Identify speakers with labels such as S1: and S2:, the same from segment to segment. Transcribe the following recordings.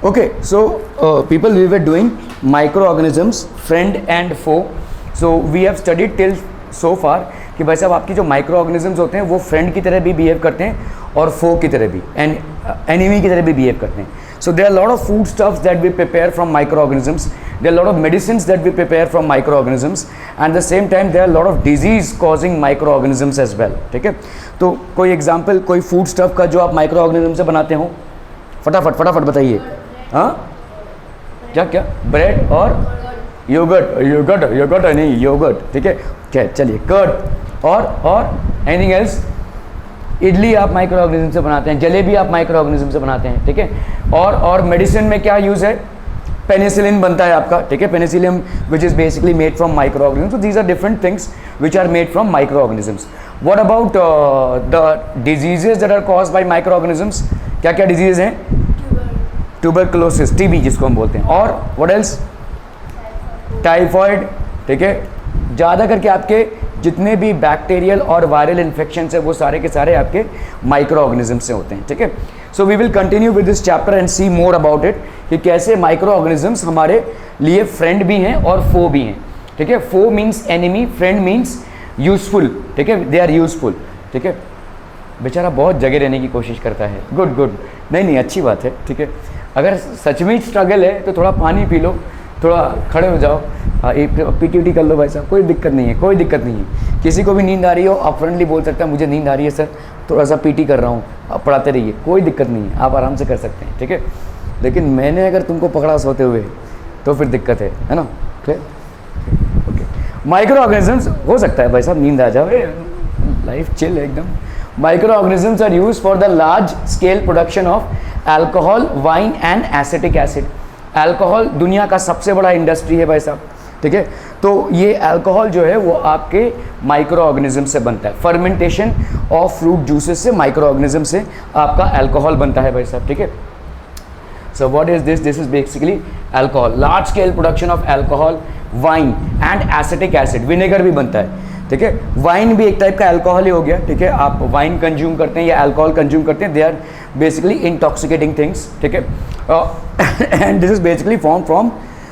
S1: Okay, so people, we were doing microorganisms, friend and foe. So we have studied till so far कि भाई साहब आपकी जो micro organisms होते हैं वो फ्रेंड की तरह भी बिहेव करते हैं और फो की तरह भी एंड एनिमी की तरह भी बिहेव करते हैं. So there are a lot of food stuffs that we prepare from microorganisms. There are a lot of medicines that we prepare from microorganisms, and at the same time there are a lot of disease causing microorganisms as well. ठीक है, तो कोई example कोई food stuff का जो आप microorganism से बनाते हो, फटाफट फटाफट बताइए. हाँ, क्या क्या? ब्रेड और योगर्ट. योगर्ट नहीं, योगर्ट. ठीक है, क्या? चलिए, कर्ड और एनीथिंग एल्स. इडली आप माइक्रो ऑर्गेनिज्म से बनाते हैं, जलेबी आप माइक्रो ऑर्गेनिज्म से बनाते हैं. ठीक है, और मेडिसिन में क्या यूज़ है? पेनिसिलिन बनता है आपका. ठीक है, penicillin which is basically made from microorganism. So these are different things which are made from microorganisms. What about the diseases that are caused by microorganisms? क्या क्या disease हैं? Tuberculosis, TB जिसको हम बोलते हैं. और what else? Typhoid. ठीक है, ज़्यादा करके आपके जितने भी बैक्टीरियल और वायरल इन्फेक्शन है वो सारे के सारे आपके माइक्रो ऑर्गेनिज्म से होते हैं. ठीक है, so we will continue with this chapter and see more about it कि कैसे माइक्रो ऑर्गेनिजम्स हमारे लिए फ्रेंड भी हैं और फो भी हैं. ठीक है, foe means enemy, friend means useful. ठीक है, दे आर यूजफुल. ठीक है, बेचारा बहुत जगह रहने की कोशिश करता है. गुड गुड, नहीं अच्छी बात है. ठीक है, अगर सच में स्ट्रगल है तो थोड़ा पानी पी लो, थोड़ा खड़े हो जाओ, पीटीटी कर लो भाई साहब, कोई दिक्कत नहीं है, कोई दिक्कत नहीं है. किसी को भी नींद आ रही हो आप फ्रेंडली बोल सकते हैं, मुझे नींद आ रही है सर, थोड़ा सा पीटी कर रहा हूँ, आप पढ़ाते रहिए, कोई दिक्कत नहीं है, आप आराम से कर सकते हैं. ठीक है, लेकिन मैंने अगर तुमको पकड़ा सोते हुए तो फिर दिक्कत है ना. ओके, माइक्रो ऑर्गेनिजम्स हो सकता है भाई साहब नींद आ जाओ, लाइफ चिल है एकदम. Microorganisms are use for the large scale production of alcohol, wine and acetic acid. Alcohol दुनिया का सबसे बड़ा इंडस्ट्री है भाई साहब. ठीक है, तो ये अल्कोहल जो है वो आपके माइक्रो ऑर्गेनिज्म से बनता है. फर्मेंटेशन ऑफ फ्रूट जूसेस से, माइक्रो ऑर्गेनिज्म से आपका अल्कोहल बनता है भाई साहब. ठीक है, so what is this? This is basically alcohol, large scale production of alcohol, wine and acetic acid. Vinegar भी बनता है. ठीक है, वाइन भी एक टाइप का अल्कोहल ही हो गया. ठीक है, आप वाइन कंज्यूम करते हैं या अल्कोहल कंज्यूम करते हैं, they are basically intoxicating things. ठीक है, and this is basically form from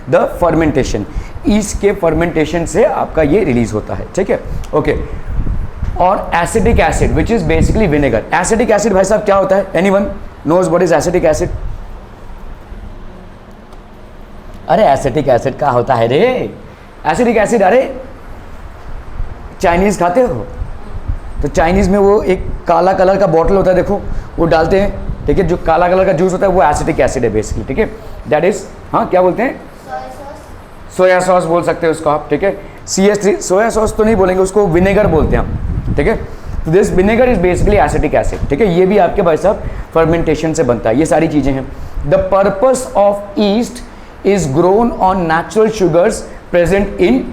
S1: the fermentation. Yeast के फर्मेंटेशन से आपका ये रिलीज होता है. ठीक है, ओके. और acetic acid which is basically vinegar. Acetic acid भाई साहब क्या होता है? Anyone knows what is acetic acid? अरे एसिटिक एसिड क्या होता है रे? एसिटिक एसिड, अरे चाइनीज़ खाते हो तो चाइनीज़ में वो एक काला कलर का बॉटल होता है, देखो वो डालते हैं. ठीक है, जो काला कलर का जूस होता है वो एसिटिक एसिड है बेसिकली. ठीक है, दैट इज, हाँ क्या बोलते हैं? सोया सॉस बोल सकते हैं उसको आप. ठीक है, CH3, सोया सॉस तो नहीं बोलेंगे उसको, विनेगर बोलते हैं हम. ठीक है, तो this vinegar is basically acetic acid. ठीक है, ये भी आपके भाई साहब फर्मेंटेशन से बनता है. ये सारी चीज़ें हैं. The purpose of east is grown on natural sugars present in.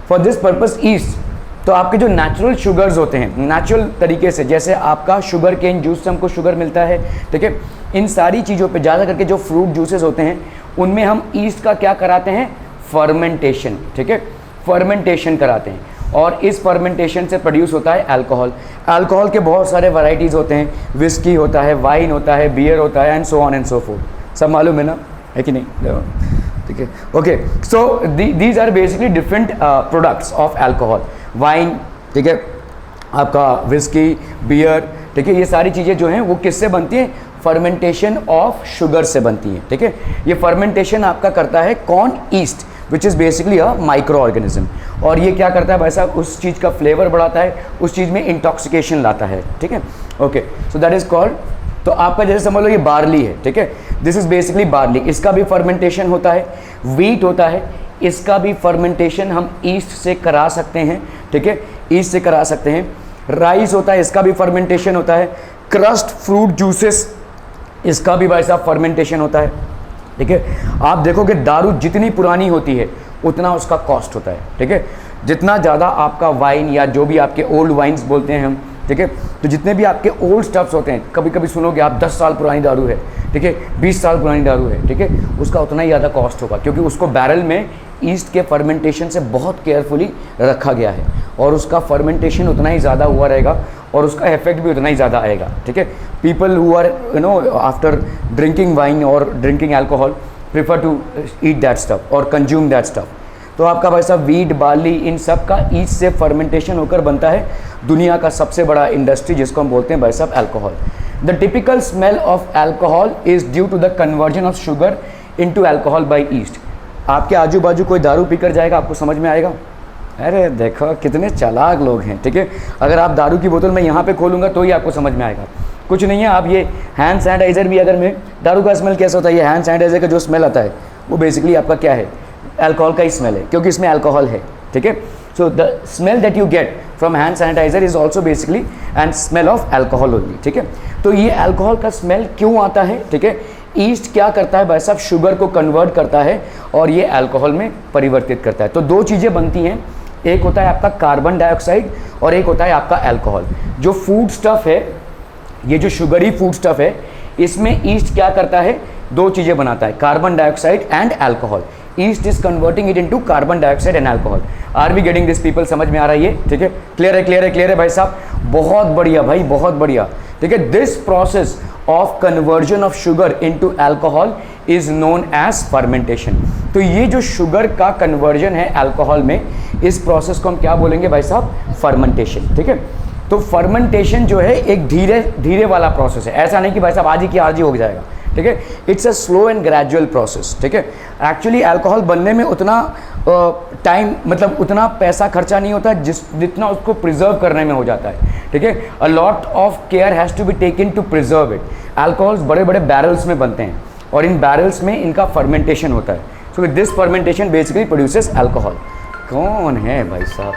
S1: For this purpose east, तो आपके जो नेचुरल शुगर्स होते हैं, नेचुरल तरीके से, जैसे आपका शुगर केन जूस से हमको शुगर मिलता है. ठीक है, इन सारी चीज़ों पे ज़्यादा करके जो फ्रूट जूसेस होते हैं उनमें हम ईस्ट का क्या कराते हैं? फर्मेंटेशन. ठीक है, फर्मेंटेशन कराते हैं, और इस फर्मेंटेशन से प्रोड्यूस होता है अल्कोहल. अल्कोहल के बहुत सारे वैरायटीज़ होते हैं, विस्की होता है, वाइन होता है, बियर होता है, and so on and so forth. सब मालूम है ना, है कि नहीं? ठीक है, okay. So these are basically different products of alcohol. Wine, ठीक है, आपका विस्की, बियर. ठीक है, ये सारी चीज़ें जो हैं वो किससे बनती हैं? फर्मेंटेशन ऑफ शुगर से बनती हैं. ठीक है, ये फर्मेंटेशन आपका करता है कौन? East, which is basically a micro organism. और ये क्या करता है भाई साहब? उस चीज़ का फ्लेवर बढ़ाता है, उस चीज़ में इंटॉक्सिकेशन लाता है. ठीक है, okay. So that is called, तो आपका जैसे समझ लो ये बार्ली है. ठीक है, दिस इज़ बेसिकली बार्ली. इसका भी फर्मेंटेशन होता है. वीट होता है, इसका भी फर्मेंटेशन हम ईस्ट से करा सकते हैं. ठीक है, ईस्ट से करा सकते हैं. राइस होता है, इसका भी फर्मेंटेशन होता है. क्रस्ट फ्रूट जूसेस, इसका भी भाई साहब फर्मेंटेशन होता है. ठीक है, आप देखोगे दारू जितनी पुरानी होती है उतना उसका कॉस्ट होता है. ठीक है, जितना ज़्यादा आपका वाइन या जो भी आपके ओल्ड वाइन्स बोलते हैं हम, ठीक है, तो जितने भी आपके ओल्ड स्टफ्स होते हैं, कभी कभी सुनोगे आप 10 साल पुरानी दारू है, ठीक है, 20 साल पुरानी दारू है. ठीक है, उसका उतना ही ज़्यादा कॉस्ट होगा क्योंकि उसको बैरल में ईस्ट के फर्मेंटेशन से बहुत केयरफुली रखा गया है और उसका फर्मेंटेशन उतना ही ज़्यादा हुआ रहेगा और उसका इफेक्ट भी उतना ही ज़्यादा आएगा, ठीक है। People who are after drinking wine or drinking alcohol prefer to eat that stuff or consume that stuff. तो आपका भाई साहब वीट, बार्ली, इन सब का ईस्ट से फर्मेंटेशन होकर बनता है दुनिया का सबसे बड़ा इंडस्ट्री जिसको हम बोलते हैं भाई साहब alcohol. The typical smell of alcohol is due to the conversion of sugar into alcohol by yeast. आपके आजू बाजू कोई दारू पीकर जाएगा, आपको समझ में आएगा, अरे देखो कितने चालाक लोग हैं, ठीक है। अगर आप दारू की बोतल मैं यहाँ पे खोलूँगा तो ही आपको समझ में आएगा, कुछ नहीं है। आप ये हैंड सैनिटाइज़र भी अगर मैं, दारू का स्मेल कैसा होता है, ये हैंड सैनिटाइज़र का जो स्मेल आता है वो बेसिकली आपका क्या है, अल्कोहल का ही स्मेल है, क्योंकि इसमें अल्कोहल है, ठीक है। So the smell that you get from hand sanitiser is also basically and smell of alcohol only, ठीक है। तो ये अल्कोहल का स्मेल क्यों आता है, ठीक है। ईस्ट क्या करता है भाई साहब, शुगर को कन्वर्ट करता है और ये अल्कोहल में परिवर्तित करता है। तो दो चीज़ें बनती हैं, एक होता है आपका कार्बन डाइऑक्साइड और एक होता है आपका अल्कोहल। जो फूड स्टफ़ है, ये जो शुगरी फूड स्टफ़ है, इसमें ईस्ट क्या करता है, दो चीज़ें बनाता है, carbon dioxide and alcohol. Yeast is converting it into carbon dioxide and alcohol. Are we getting this people, समझ में आ रहा है ये, ठीक है। क्लियर है, क्लियर है, क्लियर है भाई साहब, बहुत बढ़िया भाई, बहुत बढ़िया, ठीक है। This process of conversion of sugar into alcohol is known as fermentation. तो ये जो शुगर का कन्वर्जन है अल्कोहल में, इस प्रोसेस को हम क्या बोलेंगे भाई साहब, फर्मेंटेशन, ठीक है। तो फर्मेंटेशन जो है एक धीरे धीरे वाला प्रोसेस है, ऐसा नहीं कि भाई साहब आज ही की आज ही हो जाएगा, ठीक है। It's a slow and gradual process, ठीक है। एक्चुअली अल्कोहल बनने में उतना टाइम, मतलब उतना पैसा खर्चा नहीं होता जितना उसको प्रिजर्व करने में हो जाता है, ठीक है। A lot of care has to be taken to preserve it. Alcohols बड़े बड़े बैरल्स में बनते हैं और इन बैरल्स में इनका फर्मेंटेशन होता है। So with this fermentation basically produces alcohol. कौन है भाई साहब,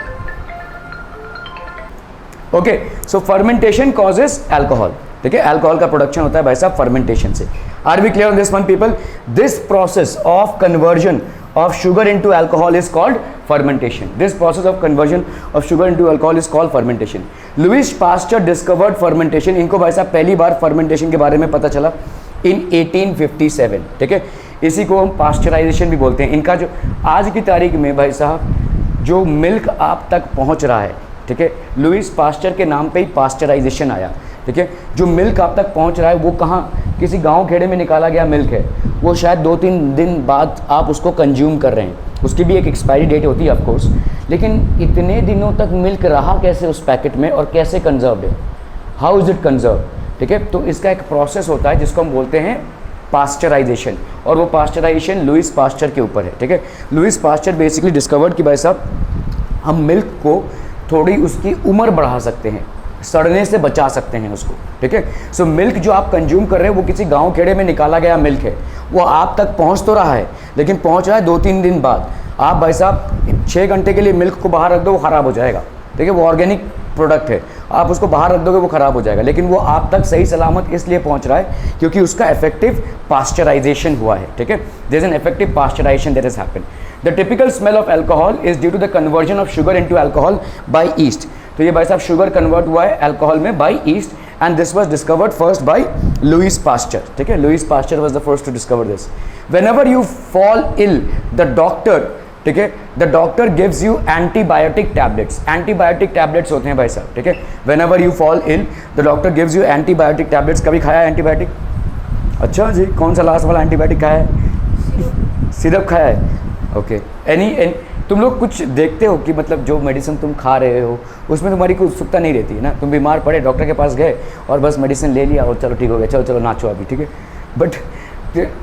S1: ओके। सो फर्मेंटेशन कॉजेस अल्कोहल, ठीक है। अल्कोहल का प्रोडक्शन होता है भाई साहब फर्मेंटेशन से। Are we clear on this one people? This process of conversion of sugar into alcohol is called fermentation. This process of conversion of sugar into alcohol is called fermentation. Louis Pasteur discovered fermentation. इनको भाई साहब पहली बार fermentation के बारे में पता चला in 1857, ठीक है। इसी को हम पास्चराइजेशन भी बोलते हैं। इनका जो आज की तारीख में भाई साहब जो मिल्क आप तक पहुंच रहा है, ठीक है, लुइस पास्चर के नाम पे ही पास्चराइजेशन आया, ठीक है। जो मिल्क आप तक पहुंच रहा है वो कहाँ, किसी गांव खेड़े में निकाला गया मिल्क है, वो शायद 2-3 दिन बाद आप उसको कंज्यूम कर रहे हैं। उसकी भी एक एक्सपायरी डेट होती है ऑफ कोर्स, लेकिन इतने दिनों तक मिल्क रहा कैसे उस पैकेट में और कैसे कंजर्व्ड है, हाउ इज़ इट कंजर्व, ठीक है। तो इसका एक प्रोसेस होता है जिसको हम बोलते हैं पास्चराइजेशन, और वो पास्चराइजेशन लुइस पास्चर के ऊपर है, ठीक है। लुइस पास्चर बेसिकली डिस्कवर्ड कि भाई साहब हम मिल्क को थोड़ी उसकी उम्र बढ़ा सकते हैं, सड़ने से बचा सकते हैं उसको, ठीक है। सो मिल्क जो आप कंज्यूम कर रहे हैं वो किसी गांव खेड़े में निकाला गया मिल्क है, वो आप तक पहुंच तो रहा है लेकिन पहुंच रहा है 2-3 दिन बाद। आप भाई साहब 6 घंटे के लिए मिल्क को बाहर रख दो, वो ख़राब हो जाएगा, ठीक है। वो ऑर्गेनिक प्रोडक्ट है, आप उसको बाहर रख दोगे वो ख़राब हो जाएगा, लेकिन वो आप तक सही सलामत इसलिए पहुंच रहा है क्योंकि उसका इफेक्टिव पास्चराइजेशन हुआ है, ठीक है। There is an effective pasteurisation that has happened. The typical smell of alcohol is due to the conversion of sugar into alcohol by yeast. तो ये भाई साहब शुगर कन्वर्ट हुआ है अल्कोहल में by yeast, and this was discovered first by Louis Pasteur, ठीक है। Louis Pasteur was the first to discover this. Whenever you fall ill the doctor, ठीक है, the doctor gives you antibiotic tablets. Antibiotic tablets होते हैं भाई साहब, ठीक है। Whenever you fall ill the doctor gives you antibiotic tablets. कभी खाया है एंटीबायोटिक? अच्छा जी, कौन सा लास्ट वाला एंटीबायोटिक खाया है? सिरप खाया है, ओके। एनी तुम लोग कुछ देखते हो कि मतलब जो मेडिसिन तुम खा रहे हो उसमें तुम्हारी कोई उत्सुकता नहीं रहती है ना, तुम बीमार पड़े डॉक्टर के पास गए और बस मेडिसिन ले लिया और चलो ठीक हो गया, चलो चलो नाचो अभी, ठीक है। बट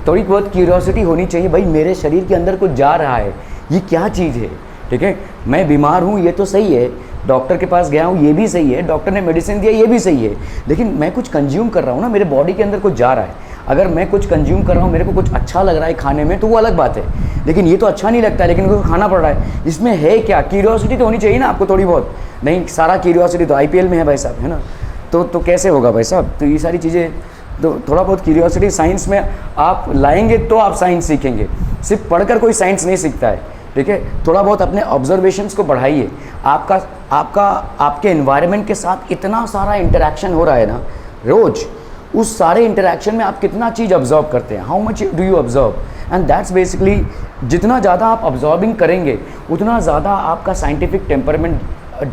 S1: थोड़ी बहुत क्यूरियोसिटी होनी चाहिए, भाई मेरे शरीर के अंदर कुछ जा रहा है, ये क्या चीज़ है, ठीक है। मैं बीमार हूँ ये तो सही है, डॉक्टर के पास गया हूँ ये भी सही है, डॉक्टर ने मेडिसिन दिया ये भी सही है, लेकिन मैं कुछ कंज्यूम कर रहा हूँ ना, मेरे बॉडी के अंदर कुछ जा रहा है। अगर मैं कुछ कंज्यूम कर रहा हूँ, मेरे को कुछ अच्छा लग रहा है खाने में तो वो अलग बात है, लेकिन ये तो अच्छा नहीं लगता है लेकिन उसको खाना पड़ रहा है, इसमें है क्या? क्यूरियोसिटी तो होनी चाहिए ना आपको थोड़ी बहुत। नहीं, सारा क्यूरियोसिटी तो IPL में है भाई साहब, है ना, तो कैसे होगा भाई साहब? तो ये सारी चीज़ें, तो थोड़ा बहुत क्यूरियोसिटी साइंस में आप लाएंगे तो आप साइंस सीखेंगे, सिर्फ पढ़कर कोई साइंस नहीं सीखता है, ठीक है। थोड़ा बहुत अपने ऑब्जर्वेशंस को बढ़ाइए। आपके एनवायरनमेंट के साथ इतना सारा इंटरेक्शन हो रहा है ना रोज़, उस सारे इंटरेक्शन में आप कितना चीज़ ऑब्जर्व करते हैं, how much do you observe, and that's basically जितना ज़्यादा आप ऑब्जर्विंग करेंगे उतना ज़्यादा आपका साइंटिफिक टेम्परमेंट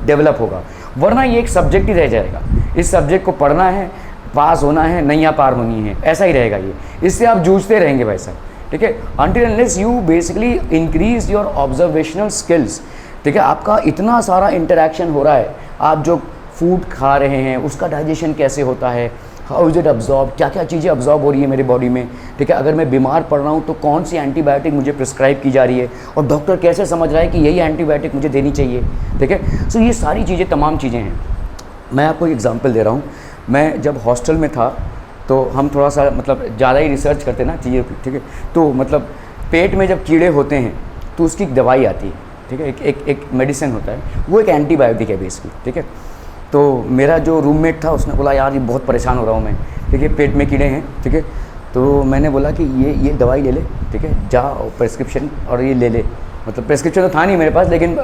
S1: डेवलप होगा, वरना ये एक सब्जेक्ट ही रह जाएगा। इस सब्जेक्ट को पढ़ना है, पास होना है, नैया पार होनी है, ऐसा ही रहेगा ये। इससे आप जूझते रहेंगे भाई साहब, ठीक है। Until unless you basically increase your observational skills, ठीक है। आपका इतना सारा इंटरेक्शन हो रहा है, आप जो फूड खा रहे हैं उसका डाइजेशन कैसे होता है, हाउ इज इट अब्जॉर्ब, क्या क्या चीज़ें अब्जॉर्ब हो रही है मेरी बॉडी में, ठीक है। अगर मैं बीमार पड़ रहा हूँ तो कौन सी एंटीबायोटिक मुझे प्रिस्क्राइब की जा रही है और डॉक्टर कैसे समझ रहा है कि यही एंटीबायोटिक मुझे देनी चाहिए, ठीक है। सो ये सारी चीज़ें, तमाम चीज़ें हैं। मैं आपको एक एग्जांपल दे रहा हूँ। मैं जब हॉस्टल में था तो हम थोड़ा सा मतलब ज़्यादा ही रिसर्च करते ना चीज़ें, ठीक है। तो मतलब पेट में जब कीड़े होते हैं तो उसकी एक दवाई आती है, ठीक है, एक मेडिसिन होता है, वो एक एंटीबायोटिक है बेसिकली, ठीक है। तो मेरा जो रूममेट था उसने बोला यार ये बहुत परेशान हो रहा हूँ मैं, ठीक है, पेट में कीड़े हैं, ठीक है। तो मैंने बोला कि ये दवाई ले ले, ठीक है, जा प्रेस्क्रिप्शन और ये ले ले। मतलब प्रेस्क्रिप्शन तो था नहीं मेरे पास, लेकिन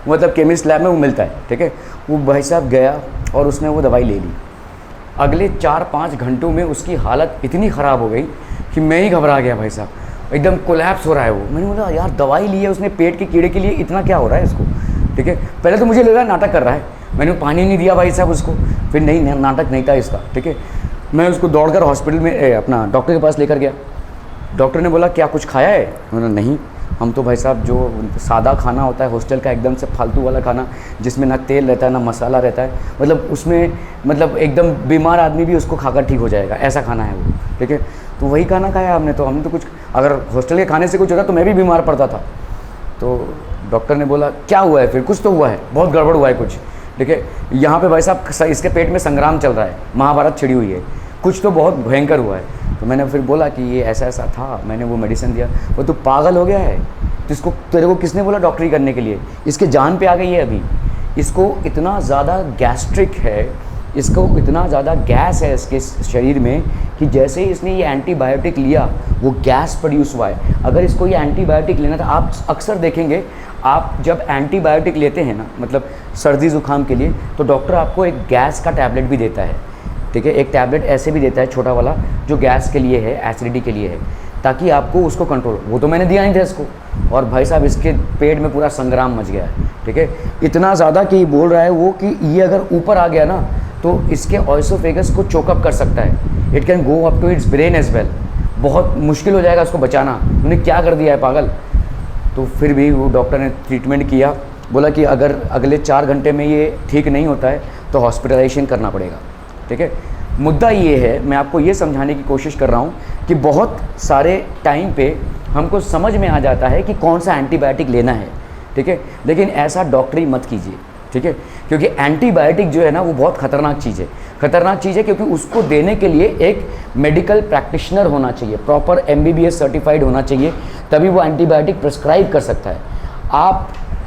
S1: मतलब केमिस्ट लैब में वो मिलता है, ठीक है। वो भाई साहब गया और उसने वो दवाई ले ली। अगले 4-5 घंटों में उसकी हालत इतनी ख़राब हो गई कि मैं ही घबरा गया भाई साहब, एकदम कोलैप्स हो रहा है वो। मैंने बोला यार दवाई ली है उसने पेट के कीड़े के लिए, इतना क्या हो रहा है इसको, ठीक है। पहले तो मुझे लगा नाटक कर रहा है, मैंने पानी नहीं दिया भाई साहब उसको, फिर नहीं नाटक नहीं था इसका, ठीक है। मैं उसको दौड़कर हॉस्पिटल में अपना डॉक्टर के पास लेकर गया। डॉक्टर ने बोला क्या कुछ खाया है? मैंने नहीं, हम तो भाई साहब जो सादा खाना होता है हॉस्टल का, एकदम से फालतू वाला खाना जिसमें ना तेल रहता है ना मसाला रहता है, मतलब उसमें मतलब एकदम बीमार आदमी भी उसको खाकर ठीक हो जाएगा, ऐसा खाना है वो, ठीक है। तो वही खाना खाया हमने, तो हम तो कुछ, अगर हॉस्टल के खाने से कुछ होता तो मैं भी बीमार पड़ता था। तो डॉक्टर ने बोला क्या हुआ है फिर? कुछ तो हुआ है, बहुत गड़बड़ हुआ है कुछ, ठीक है। यहाँ पे भाई साहब इसके पेट में संग्राम चल रहा है, महाभारत छिड़ी हुई है, कुछ तो बहुत भयंकर हुआ है। तो मैंने फिर बोला कि ये ऐसा ऐसा था, मैंने वो मेडिसिन दिया। वो तो पागल हो गया है, तो इसको तेरे को किसने बोला डॉक्टरी करने के लिए? इसके जान पे आ गई है अभी, इसको इतना ज़्यादा गैस्ट्रिक है, इसको इतना ज़्यादा गैस है इसके शरीर में कि जैसे ही इसने ये एंटीबायोटिक लिया वो गैस प्रोड्यूस हुआ है। अगर इसको ये एंटीबायोटिक लेना था, आप अक्सर देखेंगे आप जब एंटीबायोटिक लेते हैं ना, मतलब सर्दी ज़ुकाम के लिए, तो डॉक्टर आपको एक गैस का टैबलेट भी देता है, ठीक है। एक टैबलेट ऐसे भी देता है छोटा वाला जो गैस के लिए है, एसिडिटी के लिए है, ताकि आपको उसको कंट्रोल। वो तो मैंने दिया नहीं था इसको, और भाई साहब इसके पेट में पूरा संग्राम मच गया है, ठीक है। इतना ज़्यादा कि बोल रहा है वो कि ये अगर ऊपर आ गया ना तो इसके ऑइसोफेगस को चोकअप कर सकता है, it can go up to its brain as well. बहुत मुश्किल हो जाएगा उसको बचाना। उन्हें क्या कर दिया है पागल। तो फिर भी वो डॉक्टर ने ट्रीटमेंट किया, बोला कि अगर अगले 4 घंटे में ये ठीक नहीं होता है तो हॉस्पिटलाइजेशन करना पड़ेगा, ठीक है। मुद्दा ये है, मैं आपको ये समझाने की कोशिश कर रहा हूँ कि बहुत सारे टाइम पे हमको समझ में आ जाता है कि कौन सा एंटीबायोटिक लेना है, ठीक है, लेकिन ऐसा डॉक्टरी मत कीजिए, ठीक है। क्योंकि एंटीबायोटिक जो है ना वो बहुत ख़तरनाक चीज़ है, ख़तरनाक चीज़ है, क्योंकि उसको देने के लिए एक मेडिकल प्रैक्टिशनर होना चाहिए, प्रॉपर MBBS सर्टिफाइड होना चाहिए, तभी वो एंटीबायोटिक प्रिस्क्राइब कर सकता है।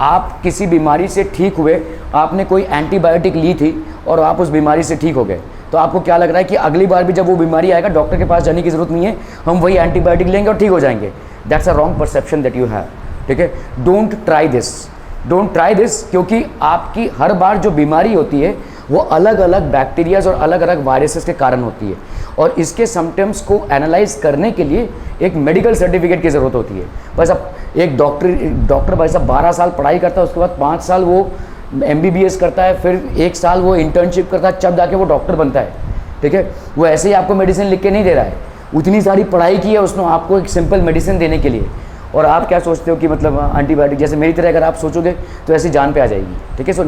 S1: आप किसी बीमारी से ठीक हुए, आपने कोई एंटीबायोटिक ली थी और आप उस बीमारी से ठीक हो गए, तो आपको क्या लग रहा है कि अगली बार भी जब वो बीमारी आएगा डॉक्टर के पास जाने की ज़रूरत नहीं है, हम वही एंटीबायोटिक लेंगे और ठीक हो जाएंगे। That's a wrong perception that you have, ठीक है। डोंट ट्राई दिस, क्योंकि आपकी हर बार जो बीमारी होती है वो अलग अलग बैक्टीरियाज और अलग अलग वायरसेस के कारण होती है, और इसके सिम्टम्स को एनालाइज करने के लिए एक मेडिकल सर्टिफिकेट की ज़रूरत होती है। बस अब एक डॉक्टर भाई साहब 12 साल पढ़ाई करता है, उसके बाद 5 साल वो MBBS करता है, फिर 1 साल वो इंटर्नशिप करता है, तब जाके वो डॉक्टर बनता है, ठीक है। वो ऐसे ही आपको मेडिसिन लिख के नहीं दे रहा है, उतनी सारी पढ़ाई की है उसने आपको एक सिंपल मेडिसिन देने के लिए। और आप क्या सोचते हो कि मतलब एंटीबायोटिक, जैसे मेरी तरह अगर आप सोचोगे तो ऐसी जान पे आ जाएगी, ठीक है। So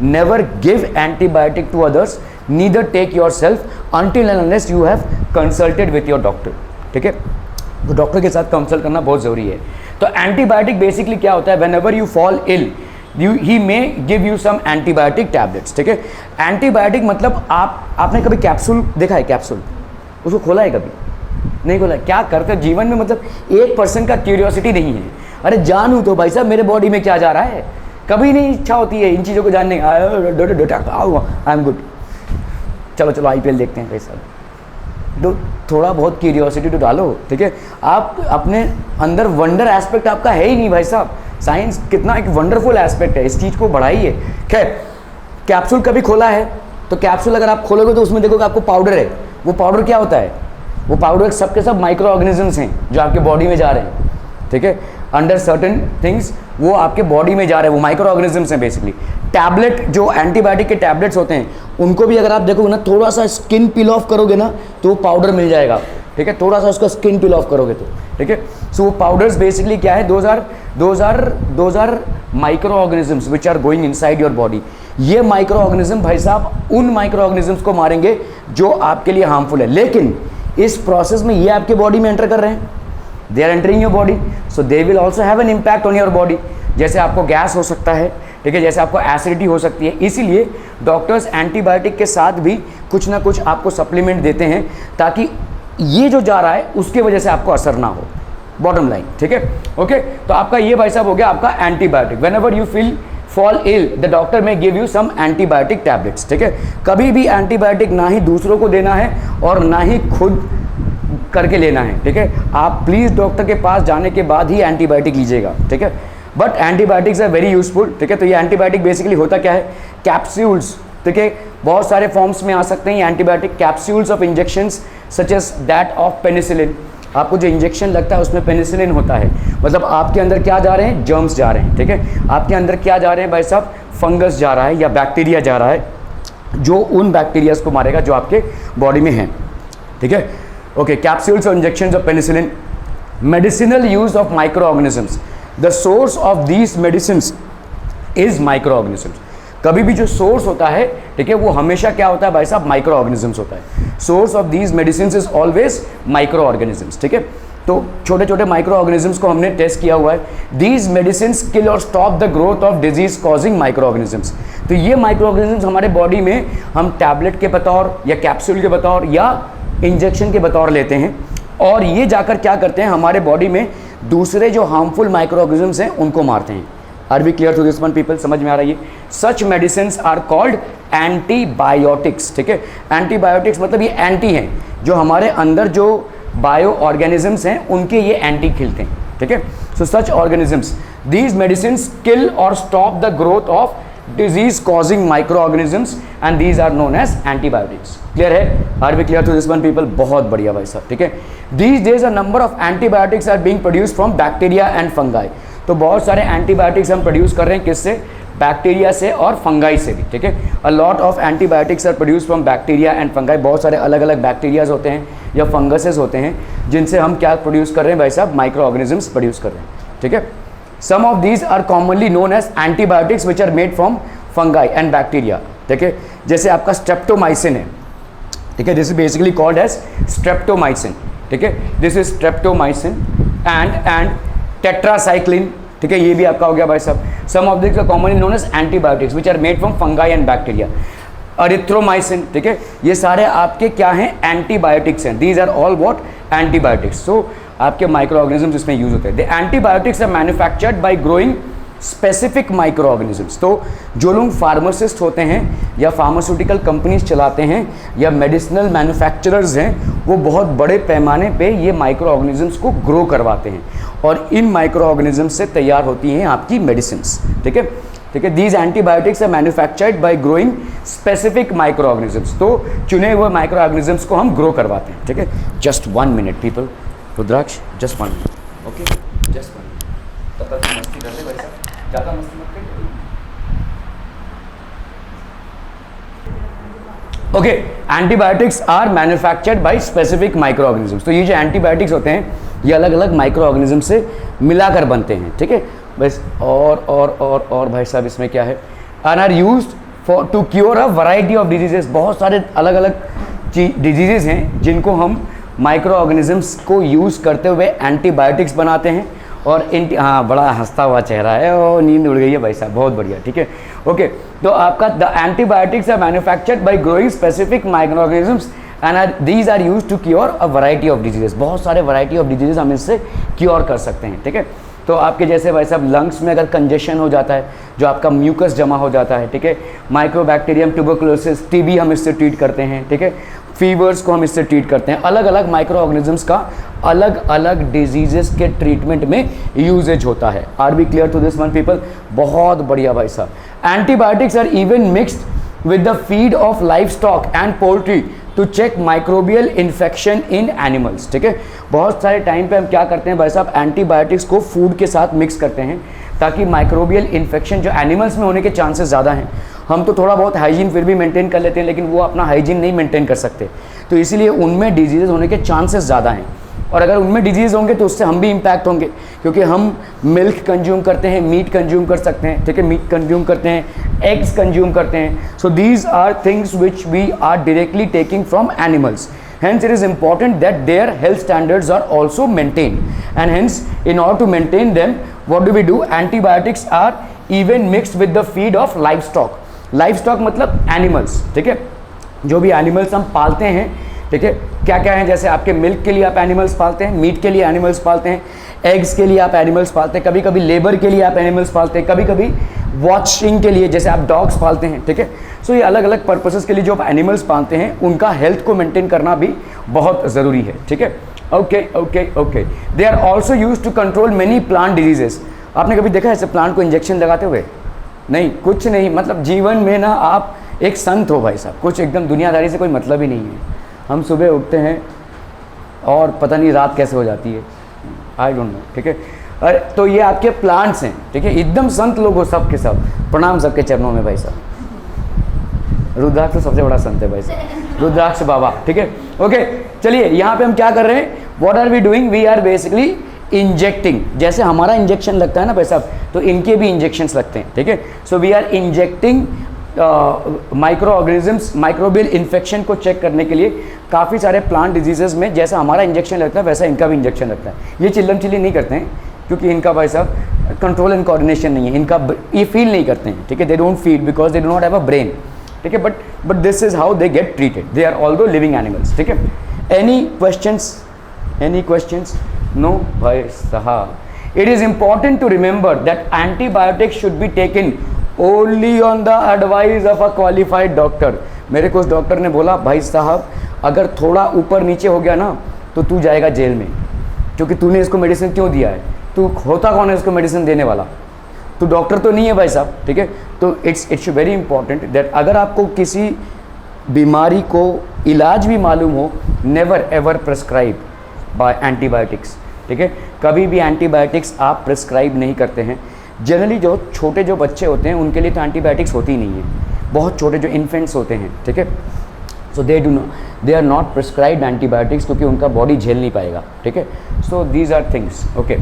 S1: never give antibiotic to others, neither take yourself until and unless you have consulted with your doctor, ठीक है। तो डॉक्टर के साथ कंसल्ट करना बहुत ज़रूरी है। तो एंटीबायोटिक बेसिकली क्या होता है, whenever you fall ill he may give you some antibiotic tablets, ठीक है। एंटीबायोटिक मतलब आपने कभी कैप्सूल देखा है? कैप्सूल उसको खोला है कभी? नहीं खोला। क्या करते जीवन में, मतलब 1% का क्यूरियोसिटी नहीं है। अरे जानूँ तो भाई साहब मेरे बॉडी में क्या जा रहा है, कभी नहीं इच्छा होती है इन चीज़ों को जानने। आई एम गुड, चलो IPL देखते हैं भाई साहब। तो थोड़ा बहुत क्यूरियोसिटी तो डालो, ठीक है। आप अपने अंदर वंडर एस्पेक्ट आपका है ही नहीं भाई साहब। साइंस कितना एक वंडरफुल एस्पेक्ट है, इस चीज़ को बढ़ाइए। खैर, कैप्सूल कभी खोला है तो कैप्सूल अगर आप खोलोगे तो उसमें देखोगे आपको पाउडर है। वो पाउडर क्या होता है? वो पाउडर सब के सब माइक्रो ऑर्गेनिजम्स हैं जो आपके बॉडी में जा रहे हैं, ठीक है। अंडर सर्टेन थिंग्स वो आपके बॉडी में जा रहे हैं, वो माइक्रो ऑर्गेनिजम्स हैं बेसिकली। टैबलेट, जो एंटीबायोटिक के टैबलेट्स होते हैं उनको भी अगर आप देखोगे ना, थोड़ा सा स्किन पील ऑफ करोगे ना तो वो पाउडर मिल जाएगा, ठीक है, थोड़ा सा उसका स्किन पील ऑफ करोगे तो, ठीक है। सो वो पाउडर्स बेसिकली क्या है, 2000 microorganisms which are going inside your body. ये माइक्रो ऑर्गेनिज्म भाई साहब उन माइक्रो ऑर्गेनिजम्स को मारेंगे जो आपके लिए हार्मफुल है, लेकिन इस प्रोसेस में ये आपके बॉडी में एंटर कर रहे हैं, they are entering your body, so they will also have an impact on your body. जैसे आपको गैस हो सकता है, ठीक है, जैसे आपको एसिडिटी हो सकती है, इसीलिए डॉक्टर्स एंटीबायोटिक के साथ भी कुछ ना कुछ आपको सप्लीमेंट देते हैं ताकि ये जो जा रहा है उसके वजह से आपको असर ना हो, बॉटम लाइन, ठीक है। ओके, तो आपका ये भाई साहब हो गया आपका antibiotic. Whenever you feel fall ill the doctor may give you some antibiotic tablets, ठीक है। कभी भी एंटीबायोटिक ना ही दूसरों को देना है और ना ही खुद करके लेना है, ठीक है। आप प्लीज़ डॉक्टर के पास जाने के बाद ही एंटीबायोटिक लीजिएगा, ठीक है। But antibiotics are very useful, ठीक है। तो ये एंटीबायोटिक बेसिकली होता क्या है, कैप्सूल्स, ठीक है, बहुत सारे फॉर्म्स में आ सकते हैं antibiotic, capsules of injections such as that of penicillin. आपको जो इंजेक्शन लगता है उसमें पेनिसिलिन होता है, मतलब आपके अंदर क्या जा रहे हैं, जर्म्स जा रहे हैं, ठीक है। आपके अंदर क्या जा रहे हैं भाई साहब, फंगस जा रहा है या बैक्टीरिया जा रहा है, जो उन बैक्टीरियाज को मारेगा जो आपके बॉडी में है, ठीक है। ओके, कैप्सूल्स और injections of penicillin. Medicinal use of micro organisms, the source of these medicines is micro organisms. कभी भी जो सोर्स होता है, ठीक है, वो हमेशा क्या होता है भाई साहब, माइक्रो ऑर्गेनिजम्स होता है। Source of these medicines is always micro organisms, ठीक है। तो छोटे छोटे माइक्रो ऑर्गेनिजम्स को हमने टेस्ट किया हुआ है। These medicines kill or stop the growth of disease causing micro organisms. तो ये माइक्रो ऑर्गेनिजम्स हमारे बॉडी में हम टैबलेट के बतौर या कैप्सूल के बतौर या इंजेक्शन के बतौर लेते हैं, और ये जाकर क्या करते हैं, हमारे बॉडी में दूसरे जो हार्मफुल माइक्रो ऑर्गेनिजम्स हैं उनको मारते हैं। Are we clear to this one people, समझ में आ रहा है ये? Such medicines are called antibiotics, ठीक है। एंटीबायोटिक्स मतलब ये एंटी हैं, जो हमारे अंदर जो बायो ऑर्गेनिजम्स हैं उनके ये एंटी खिलते हैं, ठीक है। So such organisms, these medicines kill or stop the growth of disease causing micro organisms and these are known as antibiotics. Clear है? Are we clear to this one people? बहुत बढ़िया भाई साहब, ठीक है। These days a number of antibiotics are being produced from bacteria and fungi. तो बहुत सारे एंटीबायोटिक्स हम प्रोड्यूस कर रहे हैं, किससे? बैक्टीरिया से और फंगाई से भी, ठीक है। A lot of antibiotics are produce from bacteria and fungi. बहुत सारे अलग अलग बैक्टीरियाज होते हैं या फंगसेस होते हैं जिनसे हम क्या प्रोड्यूस कर रहे हैं भाई साहब, माइक्रो ऑर्गेनिजम्स प्रोड्यूस कर रहे हैं, ठीक है। Some of these are commonly known as antibiotics which are made from fungi and bacteria, ठीक है। जैसे आपका स्ट्रेप्टोमाइसिन है, ठीक है, this is basically called as streptomycin, ठीक है। This is streptomycin and tetracycline, ठीक है, ये भी आपका हो गया भाई साहब। Some of this are commonly known as antibiotics which are made from fungi and bacteria. Erythromycin, ठीक है, ये सारे आपके क्या हैं, एंटीबायोटिक्स हैं। These are all what, antibiotics. So आपके माइक्रो ऑर्गेनिजम्स इसमें यूज होते हैं। The antibiotics are manufactured by growing specific micro organisms. तो जो लोग फार्मासिस्ट होते हैं या फार्मास्यूटिकल कंपनीज चलाते हैं या मेडिसिनल मैन्युफैक्चरर्स हैं, वो बहुत बड़े पैमाने पे ये माइक्रो ऑर्गेनिजम्स को ग्रो करवाते हैं और इन माइक्रो ऑर्गेनिजम्स से तैयार होती हैं आपकी मेडिसिन्स, ठीक है, ठीक है। These antibiotics are manufactured by growing specific micro organisms. तो चुने हुए माइक्रो ऑर्गेनिजम्स को हम ग्रो करवाते हैं, ठीक है। Just 1 minute people, Rudraksh, just 1 minute, okay, just 1 minute. तब तक मस्ती कर ले भाई साहब, ज़्यादा मस्ती मत करिए। Okay, antibiotics are manufactured by specific micro organisms. तो ये जो एंटीबायोटिक्स होते हैं ये अलग अलग माइक्रो ऑर्गेनिज्म से मिलाकर बनते हैं, ठीक है। बस और भाई साहब इसमें क्या है, and are used for to cure a variety of diseases. बहुत सारे अलग अलग डिजीजेस हैं जिनको हम माइक्रो ऑर्गेनिजम्स को यूज़ करते हुए एंटीबायोटिक्स बनाते हैं। और हाँ, बड़ा हंसता हुआ चेहरा है और नींद उड़ गई है भाई साहब, बहुत बढ़िया, ठीक है। ओके, तो आपका the antibiotics are manufactured by growing specific micro organisms and these are use to cure a variety of diseases. बहुत सारे वैरायटी ऑफ डिजीजेस हम इससे क्योर कर सकते हैं, ठीक है। तो आपके जैसे भाई साहब लंग्स में अगर कंजेशन हो जाता है, जो आपका म्यूकस जमा हो जाता है, ठीक है, माइक्रोबैक्टीरियम ट्यूबरकुलोसिस, टीबी हम इससे ट्रीट करते हैं, ठीक है, फीवर्स को हम इससे ट्रीट करते हैं। अलग अलग माइक्रो ऑर्गेनिजम्स का अलग अलग डिजीजेस के ट्रीटमेंट में यूजेज होता है। Are we clear to this one people? बहुत बढ़िया भाई साहब। Antibiotics are even mixed with the feed of livestock and poultry to check microbial infection in animals, ठीक है। बहुत सारे टाइम पे हम क्या करते हैं भाई साहब, एंटीबायोटिक्स को फूड के साथ मिक्स करते हैं ताकि माइक्रोबियल इन्फेक्शन जो एनिमल्स में होने के चांसेस ज़्यादा हैं। हम तो थोड़ा बहुत हाइजीन फिर भी मेंटेन कर लेते हैं, लेकिन वो अपना हाइजीन नहीं मेंटेन कर सकते, तो इसीलिए उनमें डिजीज़ होने के चांसेस ज़्यादा हैं। और अगर उनमें डिजीज़ होंगे तो उससे हम भी इम्पैक्ट होंगे, क्योंकि हम मिल्क कंज्यूम करते हैं, मीट कंज्यूम कर सकते हैं, ठीक है, मीट कंज्यूम करते हैं, एग्स कंज्यूम करते हैं। So these are things which we are directly taking from animals, hence it is important that their health standards are also maintained, and hence in order to maintain them, what do? Antibiotics are even mixed with the feed of livestock. Livestock मतलब animals, ठीक है, जो भी animals हम पालते हैं, ठीक है, क्या क्या है, जैसे आपके मिल्क के लिए आप एनिमल्स पालते हैं, मीट के लिए एनिमल्स पालते हैं, एग्स के लिए आप एनिमल्स पालते हैं, कभी कभी लेबर के लिए आप एनिमल्स पालते हैं, कभी कभी वॉचिंग के लिए जैसे आप डॉग्स पालते हैं, ठीक है। सो ये अलग अलग पर्पसेस के लिए जो आप एनिमल्स पालते हैं उनका हेल्थ को मेंटेन करना भी बहुत ज़रूरी है, ठीक है। Okay okay okay, they are also use to control many plant diseases. आपने कभी देखा है ऐसे प्लांट को इंजेक्शन लगाते हुए? नहीं, कुछ नहीं, मतलब जीवन में ना आप एक संत हो भाई साहब, कुछ एकदम दुनियादारी से कोई मतलब ही नहीं है। हम सुबह उठते हैं और पता नहीं रात कैसे हो जाती है, आई डोंट नो, ठीक है। अरे तो ये आपके प्लांट्स हैं, ठीक है, एकदम संत लोग हो सब के सब, प्रणाम सबके चरणों में भाई साहब। रुद्राक्ष तो सबसे बड़ा संत है भाई साहब, रुद्राक्ष बाबा, ठीक है। ओके, चलिए यहाँ पे हम क्या कर रहे हैं, what are we doing, we are basically injecting. जैसे हमारा इंजेक्शन लगता है ना भाई साहब, तो इनके भी इंजेक्शंस लगते हैं, ठीक है। So we are injecting micro organisms, microbial infection को चेक करने के लिए काफ़ी सारे प्लांट डिजीजेज में जैसा हमारा इंजेक्शन लगता है वैसा इनका भी इंजेक्शन लगता है। ये चिल्लम चिल्ली नहीं करते हैं, क्योंकि इनका भाई साहब कंट्रोल एंड कोऑर्डिनेशन नहीं है, इनका ये फील नहीं करते हैं, ठीक है, they don't feel because they do not have a brain, ठीक है। But this is how they get treated, they are although living animals, ठीक है। Any questions? नो भाई साहब, it is important to remember that antibiotics should be taken only on the advice of a qualified doctor. मेरे को उस doctor ने बोला, भाई साहब अगर थोड़ा ऊपर नीचे हो गया ना तो तू जाएगा जेल में, क्योंकि तूने इसको मेडिसिन क्यों दिया है, तू होता कौन है इसको मेडिसिन देने वाला, तू डॉक्टर तो नहीं है भाई साहब, ठीक है। तो इट्स वेरी इंपॉर्टेंट दैट अगर आपको किसी बीमारी को इलाज भी मालूम हो, never ever prescribe bye antibiotics, ठीक है। कभी भी एंटीबायोटिक्स आप प्रिस्क्राइब नहीं करते हैं। जनरली जो छोटे जो बच्चे होते हैं उनके लिए तो एंटीबायोटिक्स होती ही नहीं है, बहुत छोटे जो इन्फेंट्स होते हैं, ठीक है। So they are not prescribed antibiotics, क्योंकि उनका बॉडी झेल नहीं पाएगा, ठीक है। So these are things, okay.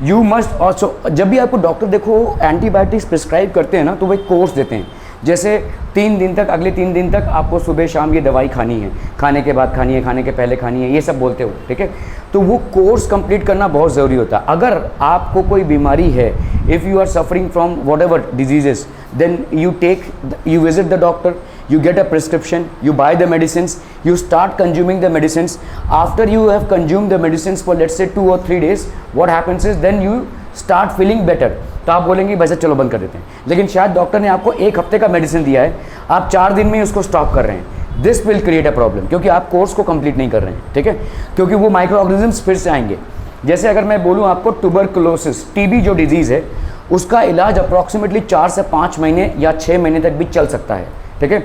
S1: You must also, जब भी आपको डॉक्टर देखो एंटीबायोटिक्स प्रिस्क्राइब करते हैं ना तो वो एक कोर्स देते हैं, जैसे 3 दिन तक, अगले 3 दिन तक आपको सुबह शाम ये दवाई खानी है, खाने के बाद खानी है, खाने के पहले खानी है, ये सब बोलते हो, ठीक है। तो वो कोर्स कंप्लीट करना बहुत ज़रूरी होता है। अगर आपको कोई बीमारी है, if you are suffering from whatever diseases, then you visit the doctor, you get a prescription, you buy the medicines, you start consuming the medicines. After you have consumed the medicines for let's say 2 or 3 days, what happens is then you start feeling better. तो आप बोलेंगे भाई साहब चलो बंद कर देते हैं, लेकिन शायद डॉक्टर ने आपको 1 हफ्ते का मेडिसिन दिया है, आप 4 दिन में ही उसको स्टॉप कर रहे हैं। This will create a problem, क्योंकि आप कोर्स को कंप्लीट नहीं कर रहे हैं, ठीक है, क्योंकि वो माइक्रो ऑर्गेनिजम्स फिर से आएंगे। जैसे अगर मैं बोलूँ आपको ट्यूबरकुलोसिस, टीबी जो डिजीज़ है, उसका इलाज अप्रॉक्सीमेटली 4 से 5 महीने या 6 महीने तक भी चल सकता है, ठीक है।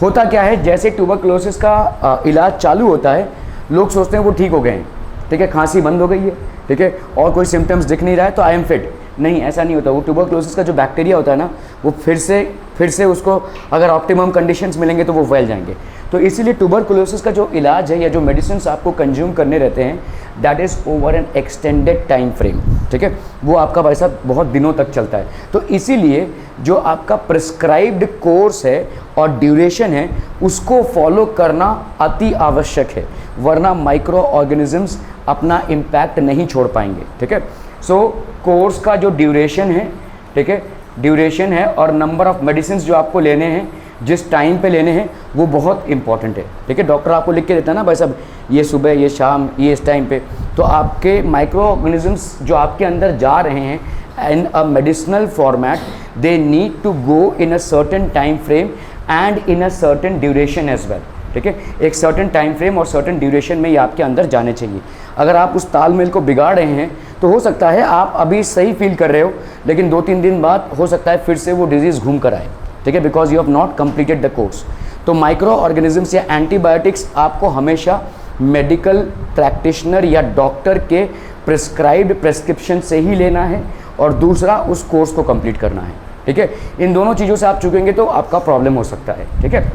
S1: होता क्या है, जैसे ट्यूबरकुलोसिस का इलाज चालू होता है, लोग सोचते हैं वो ठीक हो गए हैं, ठीक है, खांसी बंद हो गई है, ठीक है, और कोई सिम्टम्स दिख नहीं रहा है तो आई एम फिट। नहीं, ऐसा नहीं होता। वो ट्यूबरकुलोसिस का जो बैक्टीरिया होता है ना, वो फिर से उसको अगर ऑप्टिमम कंडीशंस मिलेंगे तो वो फैल जाएंगे। तो इसीलिए ट्यूबरकुलोसिस का जो इलाज है या जो मेडिसिन आपको कंज्यूम करने रहते हैं, that is over N extended time frame, ठीक है, वो आपका भाई साहब बहुत दिनों तक चलता है। तो इसीलिए जो आपका प्रिस्क्राइब्ड कोर्स है और ड्यूरेशन है, उसको फॉलो करना अति आवश्यक है, वरना माइक्रो ऑर्गेनिजम्स अपना इम्पैक्ट नहीं छोड़ पाएंगे, ठीक है। सो कोर्स का जो ड्यूरेशन है, ठीक है, ड्यूरेशन है और नंबर ऑफ मेडिसिन जो आपको लेने हैं, जिस टाइम पे लेने हैं, वो बहुत इंपॉर्टेंट है, ठीक है। डॉक्टर आपको लिख के देता है ना भाई साहब, ये सुबह, ये शाम, ये इस टाइम पे, तो आपके माइक्रो ऑर्गेनिजम्स जो आपके अंदर जा रहे हैं in a medicinal format, they need to go in a certain time frame and in a certain duration as well, ठीक है। एक सर्टेन टाइम फ्रेम और सर्टेन ड्यूरेशन में ये आपके अंदर जाने चाहिए। अगर आप उस तालमेल को बिगाड़ रहे हैं तो हो सकता है आप अभी सही फील कर रहे हो, लेकिन 2-3 दिन बाद हो सकता है फिर से वो डिजीज़ घूम कर आए, ठीक है, because you have not completed the course. तो माइक्रो ऑर्गेनिजम्स या एंटीबायोटिक्स आपको हमेशा मेडिकल प्रैक्टिशनर या डॉक्टर के प्रिस्क्राइब्ड प्रेस्क्रिप्शन से ही लेना है, और दूसरा उस कोर्स को कंप्लीट करना है, ठीक है। इन दोनों चीज़ों से आप चुकेंगे तो आपका प्रॉब्लम हो सकता है, ठीक है।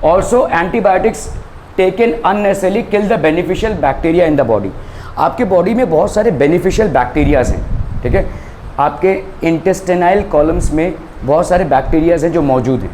S1: Also antibiotics taken unnecessarily kill the beneficial bacteria in the body. आपके बॉडी में बहुत सारे बेनिफिशियल बैक्टीरियाज हैं, ठीक है। आपके इंटेस्टाइनल कॉलम्स में बहुत सारे बैक्टीरियाज हैं जो मौजूद हैं,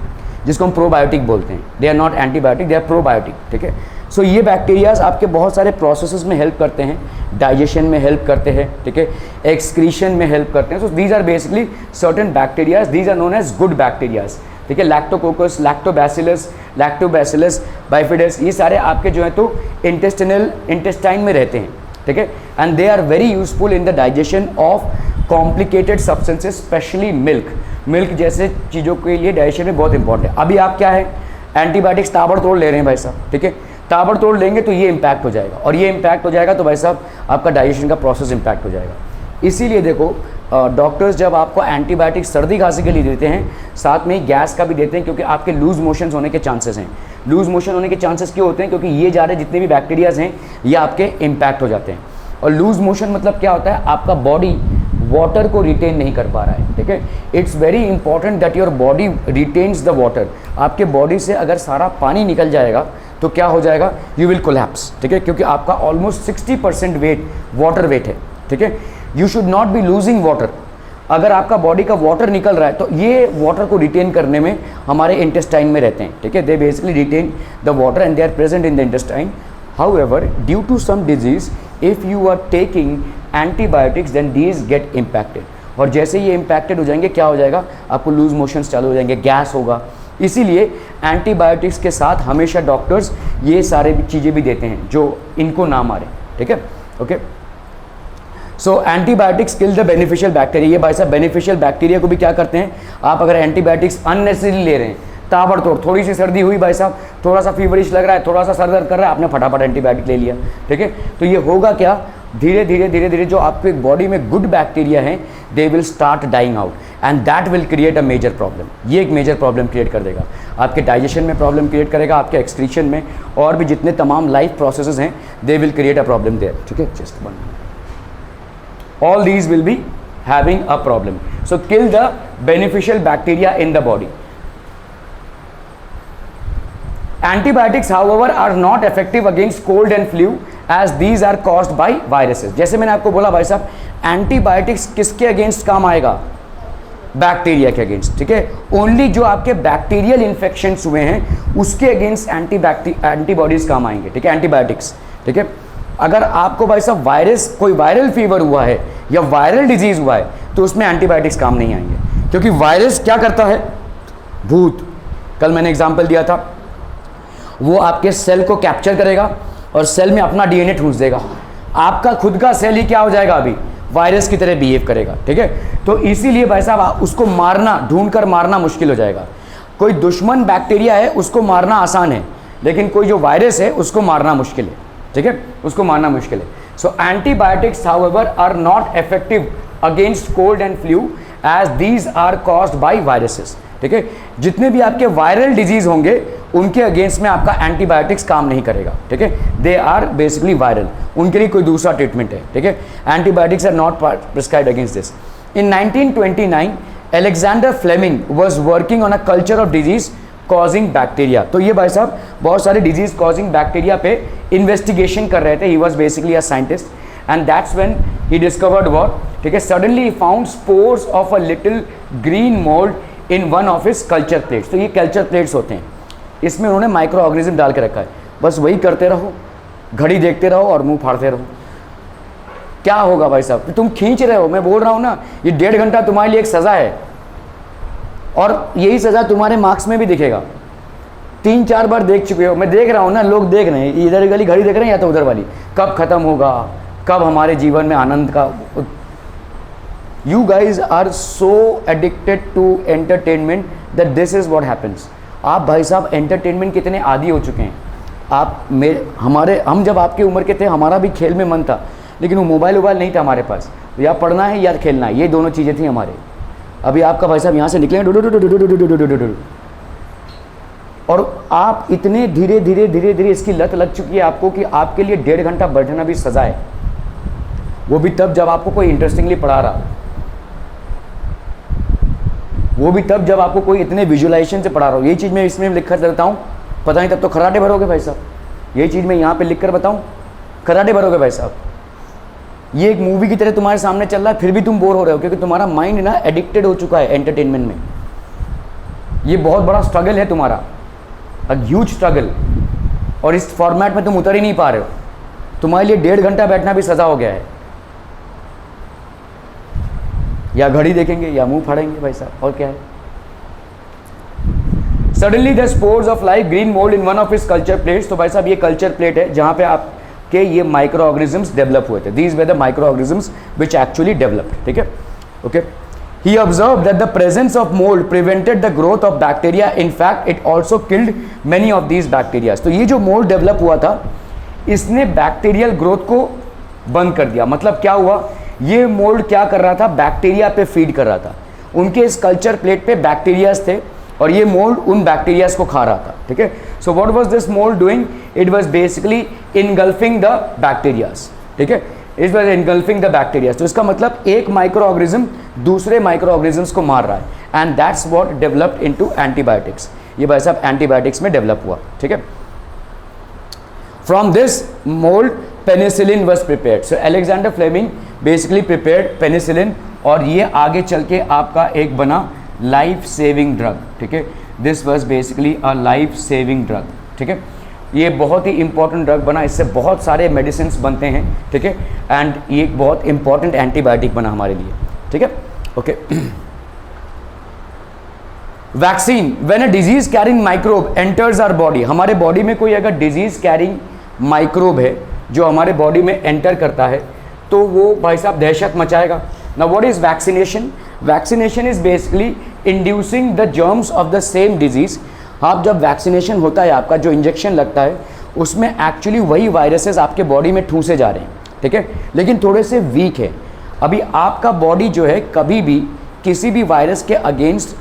S1: जिसको हम प्रोबायोटिक बोलते हैं। They are not antibiotic, they are probiotic, ठीक है। सो ये बैक्टीरियाज आपके बहुत सारे प्रोसेसेस में हेल्प करते हैं, डाइजेशन में हेल्प करते हैं, ठीक है, एक्सक्रीशन में हेल्प करते हैं। So these are basically certain bacterias, these are known as good bacterias, ठीक है। लैक्टोकोकस, लैक्टोबैसिलस, बाइफिडस, ये सारे आपके जो है तो इंटेस्टाइन में रहते हैं, ठीक है। And they are very useful in the digestion of complicated substances, specially milk जैसे चीज़ों के लिए डाइजेशन में बहुत इंपॉर्टेंट है। अभी आप क्या है, एंटीबायोटिक्स ताबड़तोड़ ले रहे हैं भाई साहब, ठीक है। ताबड़तोड़ लेंगे तो ये इम्पैक्ट हो जाएगा, और ये इम्पैक्ट हो जाएगा तो भाई साहब आपका डाइजेशन का प्रोसेस इम्पैक्ट हो जाएगा। इसीलिए देखो डॉक्टर्स जब आपको एंटीबायोटिक सर्दी खांसी के लिए देते हैं, साथ में ही गैस का भी देते हैं, क्योंकि आपके लूज मोशंस होने के चांसेस हैं। लूज मोशन होने के चांसेस क्यों होते हैं? क्योंकि ये जा रहे जितने भी बैक्टीरियाज हैं ये आपके इम्पैक्ट हो जाते हैं। और लूज मोशन मतलब क्या होता है, आपका बॉडी वाटर को रिटेन नहीं कर पा रहा है, ठीक है। It's very important that your body retains the water. आपके बॉडी से अगर सारा पानी निकल जाएगा तो क्या हो जाएगा, यू विल कोलैप्स, ठीक है, क्योंकि आपका ऑलमोस्ट 60% वेट वाटर वेट है, ठीक है। You should not be losing water. अगर आपका बॉडी का वाटर निकल रहा है तो ये वाटर को रिटेन करने में हमारे इंटेस्टाइन में रहते हैं, ठीक है। They basically retain the water and they are present in the intestine. However due to some disease if you are taking antibiotics then these get impacted, और जैसे ये इम्पैक्टेड हो जाएंगे क्या हो जाएगा, आपको लूज मोशंस चालू हो जाएंगे, गैस होगा। इसीलिए एंटीबायोटिक्स के साथ हमेशा डॉक्टर्स ये सारे चीज़ें भी देते हैं जो इनको ना मारे, ठीक है, okay. So antibiotics kill the beneficial bacteria. ये भाई साहब बेनिफिशियल बैक्टीरिया को भी क्या करते हैं, आप अगर एंटीबायोटिक्स अननेसेसरी ले रहे हैं, ताबड़तोड़, थोड़ी सी सर्दी हुई भाई साहब, थोड़ा सा फीवरिश लग रहा है, थोड़ा सा सर दर्द कर रहा है, आपने फटाफट एंटीबायोटिक ले लिया, ठीक है। तो ये होगा क्या, धीरे धीरे जो आपके बॉडी में गुड बैक्टीरिया हैं they will start dying out, and that will create a major problem. ये एक मेजर प्रॉब्लम क्रिएट कर देगा, आपके डाइजेशन में प्रॉब्लम क्रिएट करेगा, आपके एक्सक्रीशन में, और भी जितने तमाम लाइफ प्रोसेसेस हैं they will create a problem there, ठीक है। Just one, all these will be having a problem. So kill the beneficial bacteria in the body. Antibiotics however are not effective against cold and flu as these are caused by viruses. जैसे मैंने आपको बोला भाई साहब, antibiotics किसके against काम आएगा, bacteria के अगेंस्ट, ठीक है। ओनली जो आपके बैक्टीरियल इन्फेक्शंस हुए हैं उसके अगेंस्ट एंटीबॉडीज काम आएंगे, ठीक है, एंटीबायोटिक्स, ठीक है। अगर आपको भाई साहब वायरस, कोई वायरल फीवर हुआ है या वायरल डिजीज हुआ है तो उसमें एंटीबायोटिक्स काम नहीं आएंगे, क्योंकि वायरस क्या करता है, भूत, कल मैंने एग्जांपल दिया था, वो आपके सेल को कैप्चर करेगा और सेल में अपना डीएनए ठूंस देगा, आपका खुद का सेल ही क्या हो जाएगा, अभी वायरस की तरह बिहेव करेगा, ठीक है। तो इसीलिए भाई साहब उसको मारना, ढूंढ कर मारना मुश्किल हो जाएगा। कोई दुश्मन बैक्टीरिया है उसको मारना आसान है, लेकिन कोई जो वायरस है उसको मारना मुश्किल है, ठीक है, उसको मारना मुश्किल है। So antibiotics however are not effective against cold and flu as these are caused by viruses, ठीक है। जितने भी आपके वायरल डिजीज होंगे उनके अगेंस्ट में आपका एंटीबायोटिक्स काम नहीं करेगा, ठीक है। दे आर बेसिकली वायरल, उनके लिए कोई दूसरा ट्रीटमेंट है, ठीक है। Antibiotics are not prescribed against this. In 1929 Alexander Fleming was working on a culture of disease causing bacteria. तो ये भाई साहब बहुत सारे डिजीज कॉजिंग बैक्टीरिया पे इन्वेस्टिगेशन कर रहे थे। He was basically a scientist and that's when he discovered what, ठीक है, suddenly he found spores of a little green mould in one of his culture plates. तो ये कल्चर प्लेट्स होते हैं, इसमें उन्होंने माइक्रो ऑर्गेनिज्म डाल के रखा है, बस वही करते रहो, घड़ी देखते रहो और मुंह फाड़ते रहो। क्या होगा भाई साहब, तो तुम खींच रहे हो, मैं बोल रहा हूँ ना, ये 1.5 घंटा तुम्हारे लिए एक सज़ा है, और यही सज़ा तुम्हारे मार्क्स में भी दिखेगा। 3-4 बार देख चुके हो, मैं देख रहा हूँ ना, लोग देख रहे हैं, इधर वाली घड़ी देख रहे हैं या तो उधर वाली, कब ख़त्म होगा, कब हमारे जीवन में आनंद का। You guys are so addicted to entertainment that this is what happens. आप भाई साहब एंटरटेनमेंट कितने आदी हो चुके हैं। आप हम जब आपकी उम्र के थे हमारा भी खेल में मन था, लेकिन वो मोबाइल नहीं था हमारे पास, या पढ़ना है या खेलना है, ये दोनों चीज़ें थी हमारे। अभी आपका भाई साहब यहाँ से निकले और आप इतने धीरे धीरे धीरे धीरे इसकी लत लग चुकी है आपको कि आपके लिए 1.5 घंटा बैठना भी सजा है, वो भी तब जब आपको कोई इंटरेस्टिंगली पढ़ा रहा, वो भी तब जब आपको कोई इतने विजुअलाइजेशन से पढ़ा रहा हो। यही चीज़ मैं इसमें लिख कर देता हूँ, पता नहीं तब तो खराटे भरोगे भाई साहब। यही चीज़ मैं यहाँ पे लिख कर बताऊँ, खराटे भरोगे भाई साहब। ये एक मूवी की तरह तुम्हारे सामने चल रहा है, फिर भी तुम बोर हो रहे हो क्योंकि तुम्हारा माइंड ना एडिक्टेड हो चुका है एंटरटेनमेंट में। ये बहुत बड़ा स्ट्रगल है तुम्हारा, अ ह्यूज स्ट्रगल, और इस फॉर्मेट में तुम उतर ही नहीं पा रहे हो। तुम्हारे लिए 1.5 घंटा बैठना भी सजा हो गया है। या घड़ी देखेंगे या मुंह फाड़ेंगे भाई साहब, और क्या है। Suddenly the spores of life green mould in one of his culture plates. तो भाई साहब ये कल्चर प्लेट है जहां पे आपके ये माइक्रो ऑर्गेनिजम्स डेवलप हुए थे। These were the micro organisms which actually developed, ठीक है, okay. He observed that the presence of mold prevented the growth of bacteria. In fact, it also killed many of these bacteria. तो ये जो mold develop हुआ था, इसने bacterial growth को बंद कर दिया। मतलब क्या हुआ, ये मोल्ड क्या कर रहा था, बैक्टीरिया पे फीड कर रहा था। उनके इस कल्चर प्लेट पे बैक्टीरियाज थे और ये मोल्ड उन बैक्टीरियाज को खा रहा था, ठीक है। So what was this mould doing, it was basically engulfing the bacterias, ठीक है, it was engulfing the bacterias. तो इसका मतलब एक माइक्रो ऑर्गेनिज्म दूसरे माइक्रो ऑर्गेनिजम्स को मार रहा है, and that's what developed into antibiotics. ये भाई साहब एंटीबायोटिक्स में डेवलप हुआ, ठीक है। From this mould penicillin was prepared. So Alexander Fleming basically prepared penicillin, और ये आगे चल के आपका एक बना लाइफ सेविंग ड्रग, ठीक है। This was basically a life saving drug, ठीक है। ये बहुत ही इंपॉर्टेंट ड्रग बना, इससे बहुत सारे मेडिसिन बनते हैं, ठीक है, एंड ये एक बहुत इंपॉर्टेंट एंटीबायोटिक बना हमारे लिए, ठीक है, okay. Vaccine, when a disease carrying microbe enters our body. हमारे बॉडी में कोई अगर डिजीज कैरिंग माइक्रोब है जो हमारे बॉडी में एंटर करता है तो वो भाई साहब दहशत मचाएगा। Now what is vaccination? Vaccination is basically inducing the germs of the same disease. आप जब वैक्सीनेशन होता है, आपका जो इंजेक्शन लगता है उसमें एक्चुअली वही वायरसेस आपके बॉडी में ठूसे जा रहे हैं, ठीक है, लेकिन थोड़े से वीक है। अभी आपका बॉडी जो है कभी भी किसी भी वायरस के अगेंस्ट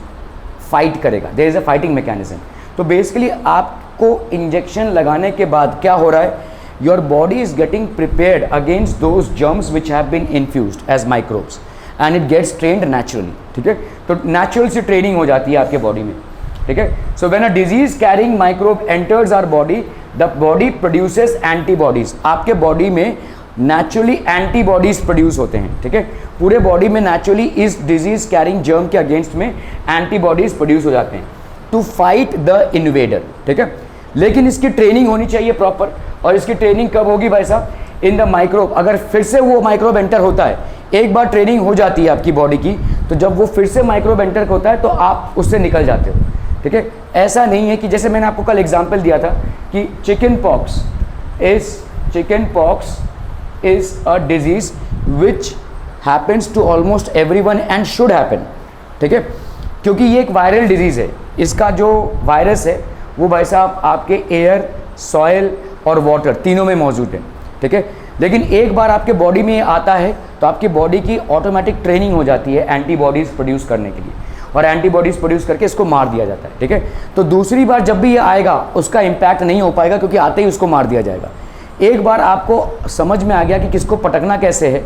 S1: फाइट करेगा, there is a fighting mechanism. तो बेसिकली आपको इंजेक्शन लगाने के बाद क्या हो रहा है, your body is getting prepared against those germs which have been infused as microbes and it gets trained naturally, ठीक है। तो नेचुरल से ट्रेनिंग हो जाती है आपके बॉडी में, ठीक है। So when a disease carrying microbe enters our body, the body produces antibodies. आपके बॉडी में नेचुरली एंटीबॉडीज प्रोड्यूस होते हैं, ठीक है। पूरे बॉडी में नेचुरली इस डिजीज कैरिंग जर्म के अगेंस्ट में एंटीबॉडीज प्रोड्यूस हो जाते हैं टू फाइट द इन्वेडर, ठीक है। लेकिन इसकी ट्रेनिंग होनी चाहिए प्रॉपर, और इसकी ट्रेनिंग कब होगी भाई साहब, इन द माइक्रोब। अगर फिर से वो माइक्रोब एंटर होता है, एक बार ट्रेनिंग हो जाती है आपकी बॉडी की, तो जब वो फिर से माइक्रोब एंटर होता है तो आप उससे निकल जाते हो, ठीक है। ऐसा नहीं है कि जैसे मैंने आपको कल एग्जांपल दिया था कि chicken pox is a disease which happens to almost everyone and should happen, ठीक है, क्योंकि ये एक वायरल डिजीज है। इसका जो वायरस है वो भाई साहब आपके एयर, सॉयल और वाटर तीनों में मौजूद है, ठीक है। लेकिन एक बार आपके बॉडी में ये आता है तो आपकी बॉडी की ऑटोमेटिक ट्रेनिंग हो जाती है एंटीबॉडीज़ प्रोड्यूस करने के लिए, और एंटीबॉडीज़ प्रोड्यूस करके इसको मार दिया जाता है, ठीक है। तो दूसरी बार जब भी ये आएगा उसका इम्पैक्ट नहीं हो पाएगा क्योंकि आते ही उसको मार दिया जाएगा। एक बार आपको समझ में आ गया कि किसको पटकना कैसे है,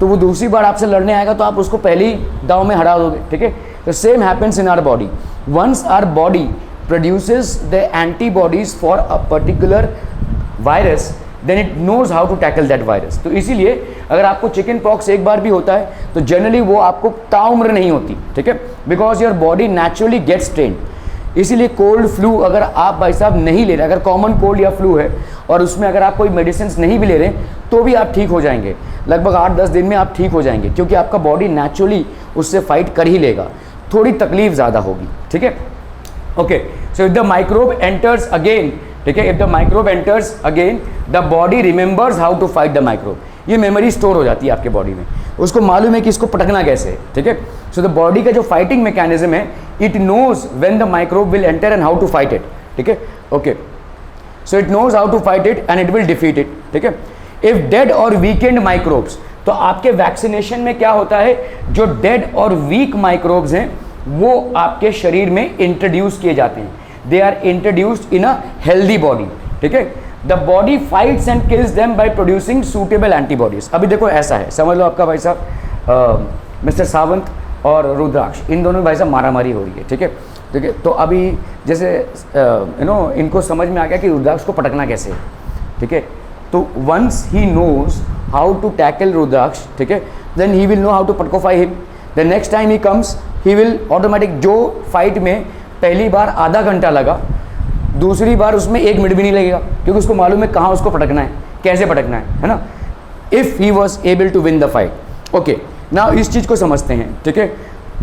S1: तो वो दूसरी बार आपसे लड़ने आएगा तो आप उसको पहले ही दाव में हरा दोगे, ठीक है। तो same happens in our body. Once our body produces the antibodies for a particular virus, then it knows how to tackle that virus. तो इसीलिए अगर आपको चिकन पॉक्स एक बार भी होता है तो जनरली वो आपको ताउम्र नहीं होती, ठीक है, because your body naturally gets trained. इसीलिए कोल्ड फ्लू अगर आप भाई साहब नहीं ले रहे, अगर कॉमन कोल्ड या फ्लू है और उसमें अगर आप कोई मेडिसिन नहीं भी ले रहे तो भी आप ठीक हो जाएंगे, लगभग 8-10 दिन में आप ठीक हो जाएंगे, क्योंकि आपका बॉडी नेचुरली उससे फाइट कर ही लेगा। थोड़ी तकलीफ ज़्यादा होगी, ठीक है, okay. So if the microbe enters again, ठीक है, if the microbe enters again the body remembers how to fight the microbe. ये मेमोरी स्टोर हो जाती है आपके बॉडी में, उसको मालूम है कि इसको पटकना कैसे है, ठीक है। सो द बॉडी का जो फाइटिंग मैकेनिज्म है, it knows when the microbe will enter and how to fight it, ठीक है, okay. So it knows how to fight it and it will defeat it, ठीक है। इफ डेड और weakened microbes, तो आपके vaccination में क्या होता है, जो डेड और वीक माइक्रोब्स हैं वो आपके शरीर में इंट्रोड्यूस किए जाते हैं। They are introduced in a healthy body, ठीक है। The body fights and kills them by producing suitable antibodies. अभी देखो ऐसा है, समझ लो आपका भाई साहब मिस्टर सावंत और रुद्राक्ष, इन दोनों में भाई साहब मारामारी हो रही है, ठीक है, ठीक है। तो अभी जैसे इनको समझ में आ गया कि रुद्राक्ष को पटकना कैसे है, ठीक है। तो once he knows how to tackle Rudraksh, ठीक है, then he will know how to पटकोफाई him. The next time he comes he will automatic, जो फाइट में पहली बार आधा घंटा लगा, दूसरी बार उसमें 1 मिनट भी नहीं लगेगा, क्योंकि उसको मालूम है कहाँ उसको पटकना है, कैसे पटकना है ना। If he was able to win the fight. Okay, ना इस चीज़ को समझते हैं, ठीक है।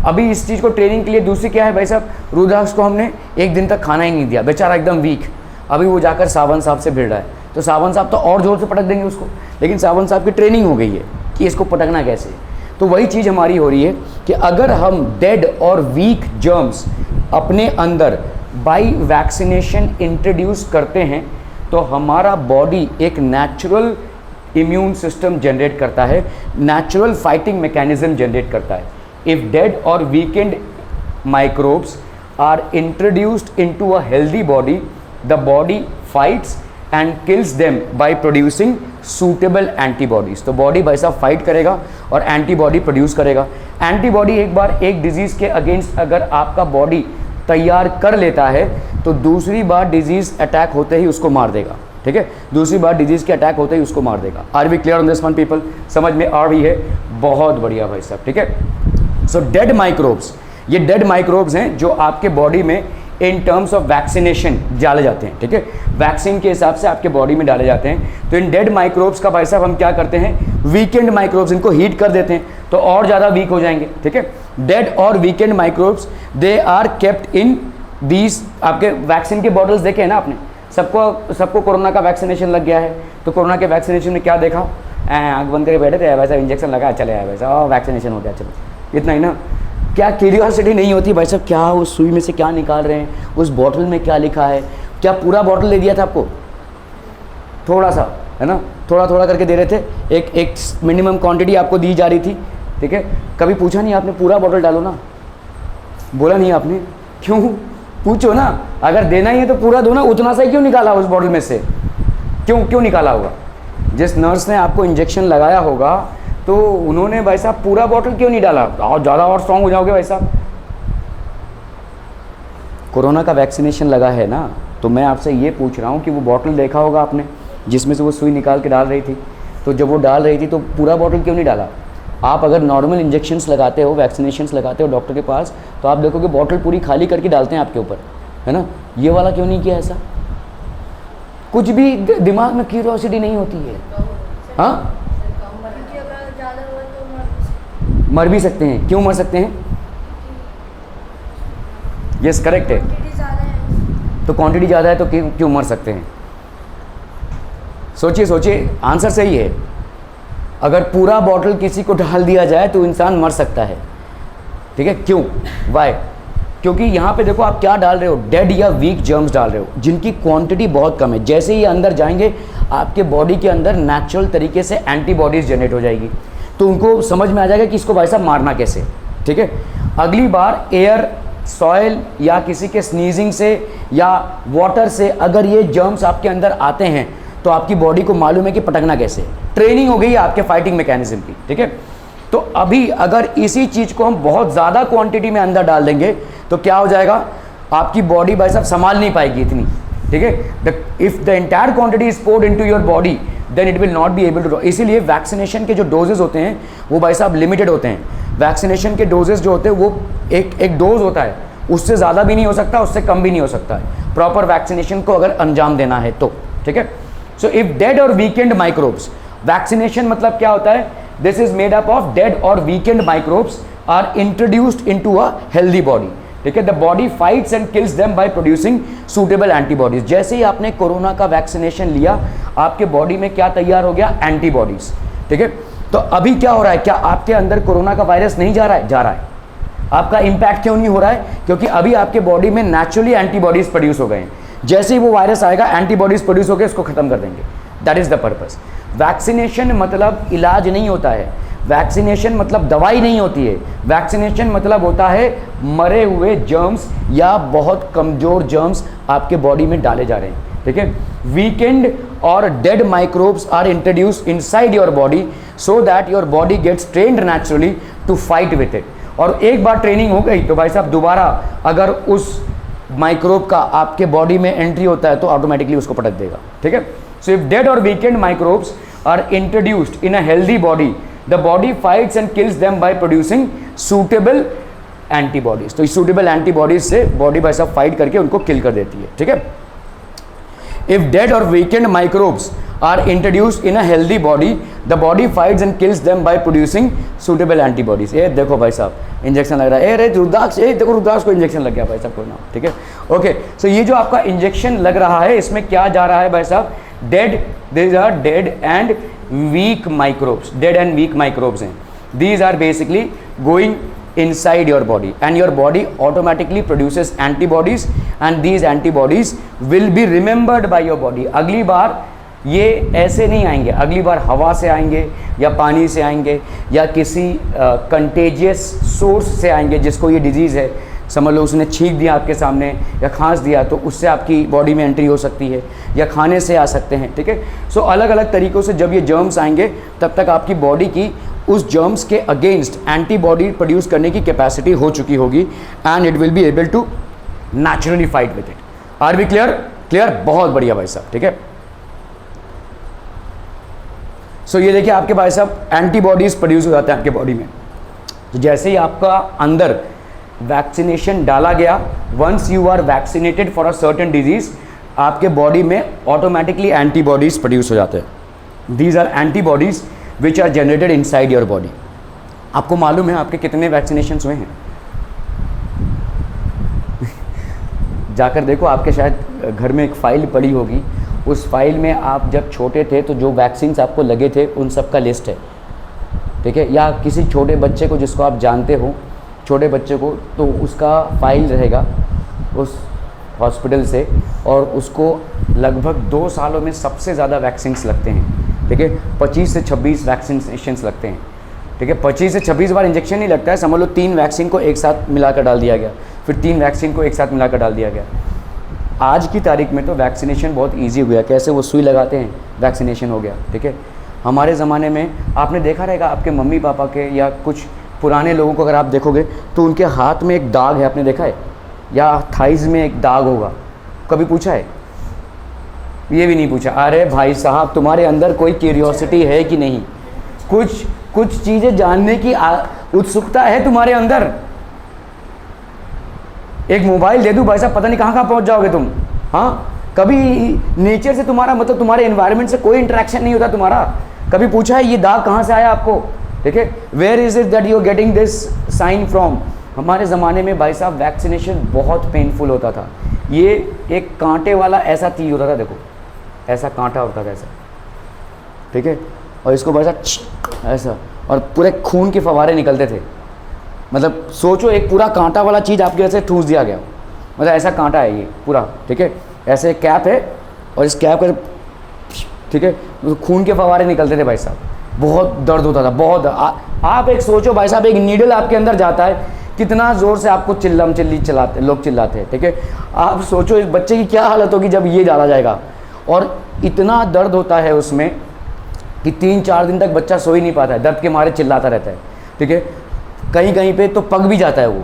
S1: अभी इस चीज़ को ट्रेनिंग के लिए दूसरी क्या है भाई साहब, रुद्राक्ष को हमने 1 दिन तक खाना ही नहीं दिया, बेचारा एकदम वीक। अभी वो जाकर सावंत साहब से भिड़ रहा है, तो सावंत साहब तो और ज़ोर से पटक देंगे उसको, लेकिन सावंत साहब की ट्रेनिंग हो गई है कि इसको पटकना कैसे। तो वही चीज़ हमारी हो रही है कि अगर हम डेड और वीक जर्म्स अपने अंदर बाई वैक्सीनेशन इंट्रोड्यूस करते हैं, तो हमारा बॉडी एक नेचुरल इम्यून सिस्टम जनरेट करता है, नेचुरल फाइटिंग मैकेनिज्म जनरेट करता है। इफ़ डेड और weakened microbes are introduced into a healthy body, the body fights and kills them by producing suitable antibodies. तो बॉडी भाई साहब फाइट करेगा और एंटीबॉडी प्रोड्यूस करेगा। एंटीबॉडी एक बार एक डिजीज़ के अगेंस्ट अगर आपका बॉडी तैयार कर लेता है, तो दूसरी बार डिजीज़ अटैक होते ही उसको मार देगा, ठीक है। दूसरी बार डिजीज़ के अटैक होते ही उसको मार देगा। Are we clear on this one people? समझ में आ रही है? बहुत बढ़िया भाई साहब, ठीक है। सो डेड माइक्रोब्स, ये डेड माइक्रोब्स हैं जो आपके बॉडी में इन टर्म्स ऑफ वैक्सीनेशन डाले जाते हैं, ठीक है। वैक्सीन के हिसाब से आपके बॉडी में डाले जाते हैं। तो इन डेड माइक्रोब्स का भाई साहब हम क्या करते हैं, वीकेंड माइक्रोब्स, इनको हीट कर देते हैं तो और ज़्यादा वीक हो जाएंगे, ठीक है। डेड और weakened microbes they are kept in these, आपके वैक्सीन के बॉटल्स देखे हैं ना आपने, सबको कोरोना का वैक्सीनेशन लग गया है। तो कोरोना के वैक्सीनेशन में क्या देखा, आँख बंद करके बैठे थे, वैसा इंजेक्शन लगा, चले आया, वैसा वैक्सीनेशन हो गया, चलो इतना ही ना। क्या क्यूरियोसिटी नहीं होती भाई साहब, क्या उस सुई में से क्या निकाल रहे हैं, उस बॉटल में क्या लिखा है? क्या पूरा बॉटल दे दिया था आपको? थोड़ा सा, है ना, थोड़ा थोड़ा करके दे रहे थे, एक मिनिमम क्वांटिटी आपको दी जा रही थी, ठीक है। कभी पूछा नहीं आपने पूरा बॉटल डालो ना, बोला नहीं आपने, क्यों? पूछो ना, अगर देना ही है तो पूरा दो ना, उतना सा ही क्यों निकाला उस बॉटल में से, क्यों निकाला होगा? जिस नर्स ने आपको इंजेक्शन लगाया होगा तो उन्होंने भाई साहब पूरा बॉटल क्यों नहीं डाला? और ज़्यादा और स्ट्रॉन्ग हो जाओगे भाई साहब। कोरोना का वैक्सीनेशन लगा है ना, तो मैं आपसे ये पूछ रहा हूँ कि वो बॉटल देखा होगा आपने जिसमें से वो सुई निकाल के डाल रही थी, तो जब वो डाल रही थी तो पूरा बॉटल क्यों नहीं डाला? आप अगर नॉर्मल इंजेक्शंस लगाते हो, वैक्सीनेशंस लगाते हो डॉक्टर के पास, तो आप देखोगे बॉटल पूरी खाली करके डालते हैं आपके ऊपर, है ना। ये वाला क्यों नहीं किया ऐसा? कुछ भी दिमाग में क्यूरियोसिटी नहीं होती है। हाँ, मर भी सकते हैं। क्यों मर सकते हैं? यस, करेक्ट है। तो क्वांटिटी ज़्यादा है तो क्यों मर सकते हैं? सोचिए, आंसर सही है। अगर पूरा बॉटल किसी को डाल दिया जाए तो इंसान मर सकता है, ठीक है। क्यों? वाई? क्योंकि यहाँ पे देखो आप क्या डाल रहे हो, डेड या वीक जर्म्स डाल रहे हो जिनकी क्वांटिटी बहुत कम है। जैसे ही अंदर जाएंगे आपके बॉडी के अंदर नेचुरल तरीके से एंटीबॉडीज़ जनरेट हो जाएगी, तो उनको समझ में आ जाएगा कि इसको भाई साहब मारना कैसे, ठीक है। अगली बार एयर, सॉयल या किसी के स्नीजिंग से या वाटर से अगर ये जर्म्स आपके अंदर आते हैं तो आपकी बॉडी को मालूम है कि पटकना कैसे। ट्रेनिंग हो गई है आपके फाइटिंग मैकेनिज्म की, ठीक है। तो अभी अगर इसी चीज़ को हम बहुत ज़्यादा क्वांटिटी में अंदर डाल देंगे तो क्या हो जाएगा, आपकी बॉडी भाई साहब संभाल नहीं पाएगी इतनी, ठीक है। If the entire quantity is poured into your body then it will not be able to. इसीलिए वैक्सीनेशन के जो डोजेज होते हैं वो भाई साहब लिमिटेड होते हैं। वैक्सीनेशन के डोजेज जो होते हैं वो एक डोज होता है, उससे ज़्यादा भी नहीं हो सकता, उससे कम भी नहीं हो सकता है, प्रॉपर वैक्सीनेशन को अगर अंजाम देना है तो, ठीक है। सो इफ डेड और वीकेंड माइक्रोब्स, वैक्सीनेशन मतलब क्या होता है, this is made up of dead और weakened microbes are introduced into a healthy body, ठीक है। The body fights and kills them by producing suitable antibodies. जैसे ही आपने कोरोना का वैक्सीनेशन लिया, आपके बॉडी में क्या तैयार हो गया, एंटीबॉडीज, ठीक है। तो अभी क्या हो रहा है, क्या आपके अंदर कोरोना का वायरस नहीं जा रहा है? जा रहा है। आपका इंपैक्ट क्यों नहीं हो रहा है? क्योंकि अभी आपके बॉडी में नेचुरली एंटीबॉडीज प्रोड्यूस हो गए हैं। जैसे ही वो वायरस आएगा एंटीबॉडीज प्रोड्यूस होकर इसको खत्म कर देंगे। That is the purpose. Vaccination मतलब इलाज नहीं होता है, वैक्सीनेशन मतलब दवाई नहीं होती है, वैक्सीनेशन मतलब होता है मरे हुए जर्म्स या बहुत कमज़ोर जर्म्स आपके बॉडी में डाले जा रहे हैं, ठीक है। वीकेंड और dead microbes are introduce inside your body so that your body gets trained naturally to fight with it. और एक बार ट्रेनिंग हो गई तो भाई साहब दोबारा अगर उस माइक्रोब का आपके बॉडी में एंट्री होता है तो ऑटोमेटिकली उसको पटक देगा, ठीक है। सो इफ डेड और weakened microbes are introduced in a healthy body, the body fights and kills them by producing suitable antibodies. तो इस सूटेबल एंटीबॉडीज से बॉडी भाई साहब फाइट करके उनको किल कर देती है, ठीक है। इफ डेड और weakened microbes are introduced in a healthy body, the body fights and kills them by producing suitable antibodies. ये देखो भाई साहब इंजेक्शन लग रहा है, अरे रुद्राक्ष, ये देखो रुद्राक्ष को इंजेक्शन लग गया भाई साहब, कोई ना, ठीक है। ओके, सो ये जो आपका इंजेक्शन लग रहा है इसमें क्या जा रहा है भाई साहब, dead, these are dead and weak microbes, dead and weak microbes हैं, these are basically going inside your body and your body automatically produces antibodies and these antibodies will be remembered by your body। अगली बार ये ऐसे नहीं आएंगे, अगली बार हवा से आएंगे या पानी से आएंगे या किसी कंटेजियस सोर्स से आएंगे जिसको ये डिजीज़ है, समझ लो उसने छींक दिया आपके सामने या खांस दिया तो उससे आपकी बॉडी में एंट्री हो सकती है या खाने से आ सकते हैं, ठीक है। सो अलग अलग तरीक़ों से जब ये जर्म्स आएंगे तब तक आपकी बॉडी की उस जर्म्स के अगेंस्ट एंटीबॉडी प्रोड्यूस करने की कैपेसिटी हो चुकी होगी and it will be able to naturally fight with it. Are we clear? Clear, बहुत बढ़िया भाई साहब, ठीक है। सो ये देखिए आपके भाई साहब एंटीबॉडीज प्रोड्यूस हो जाते हैं आपके बॉडी में। तो जैसे ही आपका अंदर वैक्सीनेशन डाला गया, once you are vaccinated for a certain disease, आपके बॉडी में ऑटोमेटिकली एंटीबॉडीज प्रोड्यूस हो जाते हैं। These are antibodies which are generated inside your body. आपको मालूम है आपके कितने वैक्सीनेशन हुए हैं? जाकर देखो, आपके शायद घर में एक फ़ाइल पड़ी होगी, उस फाइल में आप जब छोटे थे तो जो वैक्सीन्स आपको लगे थे उन सब का लिस्ट है, ठीक है। या किसी छोटे बच्चे को जिसको आप जानते हो, छोटे बच्चे को, तो उसका फाइल रहेगा उस हॉस्पिटल से और उसको लगभग 2 सालों में सबसे ज़्यादा वैक्सीन्स लगते हैं, ठीक है। 25 से 26 वैक्सीनेशंस लगते हैं, ठीक है। 25 से 26 बार इंजेक्शन नहीं लगता है, समझ लो 3 वैक्सीन को एक साथ मिलाकर डाल दिया गया, फिर 3 वैक्सीन को एक साथ मिलाकर डाल दिया गया। आज की तारीख में तो वैक्सीनेशन बहुत ईजी हो गया, कैसे वो सुई लगाते हैं वैक्सीनेशन हो गया, ठीक है। हमारे ज़माने में आपने देखा रहेगा आपके मम्मी पापा के या कुछ पुराने लोगों को अगर आप देखोगे तो उनके हाथ में एक दाग है, आपने देखा है, या थाइज़ में एक दाग होगा, कभी पूछा है? ये भी नहीं पूछा। अरे भाई साहब, तुम्हारे अंदर कोई क्यूरियोसिटी है कि नहीं? कुछ चीज़ें जानने की उत्सुकता है तुम्हारे अंदर? एक मोबाइल दे दूँ भाई साहब, पता नहीं कहाँ पहुँच जाओगे तुम। हाँ, कभी नेचर से तुम्हारा मतलब तुम्हारे एनवायरनमेंट से कोई इंटरेक्शन नहीं होता तुम्हारा। कभी पूछा है ये दाग कहाँ से आया आपको? ठीक है, where is it that you are getting this sign from? हमारे ज़माने में भाई साहब वैक्सीनेशन बहुत पेनफुल होता था। ये एक कांटे वाला ऐसा तीर होता था, देखो ऐसा कांटा होता था ऐसा, ठीक है, और इसको भाई साहब ऐसा, और पूरे खून के फवारे निकलते थे। मतलब सोचो एक पूरा कांटा वाला चीज़ आपके ऐसे ठूस दिया गया, मतलब ऐसा कांटा है ये पूरा, ठीक है, ऐसे कैप है और इस कैप का, ठीक है, खून के फवारे निकलते थे भाई साहब, बहुत दर्द होता था, बहुत। आप एक सोचो भाई साहब, एक नीडल आपके अंदर जाता है, कितना ज़ोर से आपको चिल्लाते लोग चिल्लाते हैं, ठीक है। आप सोचो इस बच्चे की क्या हालत होगी जब ये डाला जाएगा, और इतना दर्द होता है उसमें कि 3-4 दिन तक बच्चा सो ही नहीं पाता है, दर्द के मारे चिल्लाता रहता है, ठीक है। कहीं कहीं पे तो पक भी जाता है वो,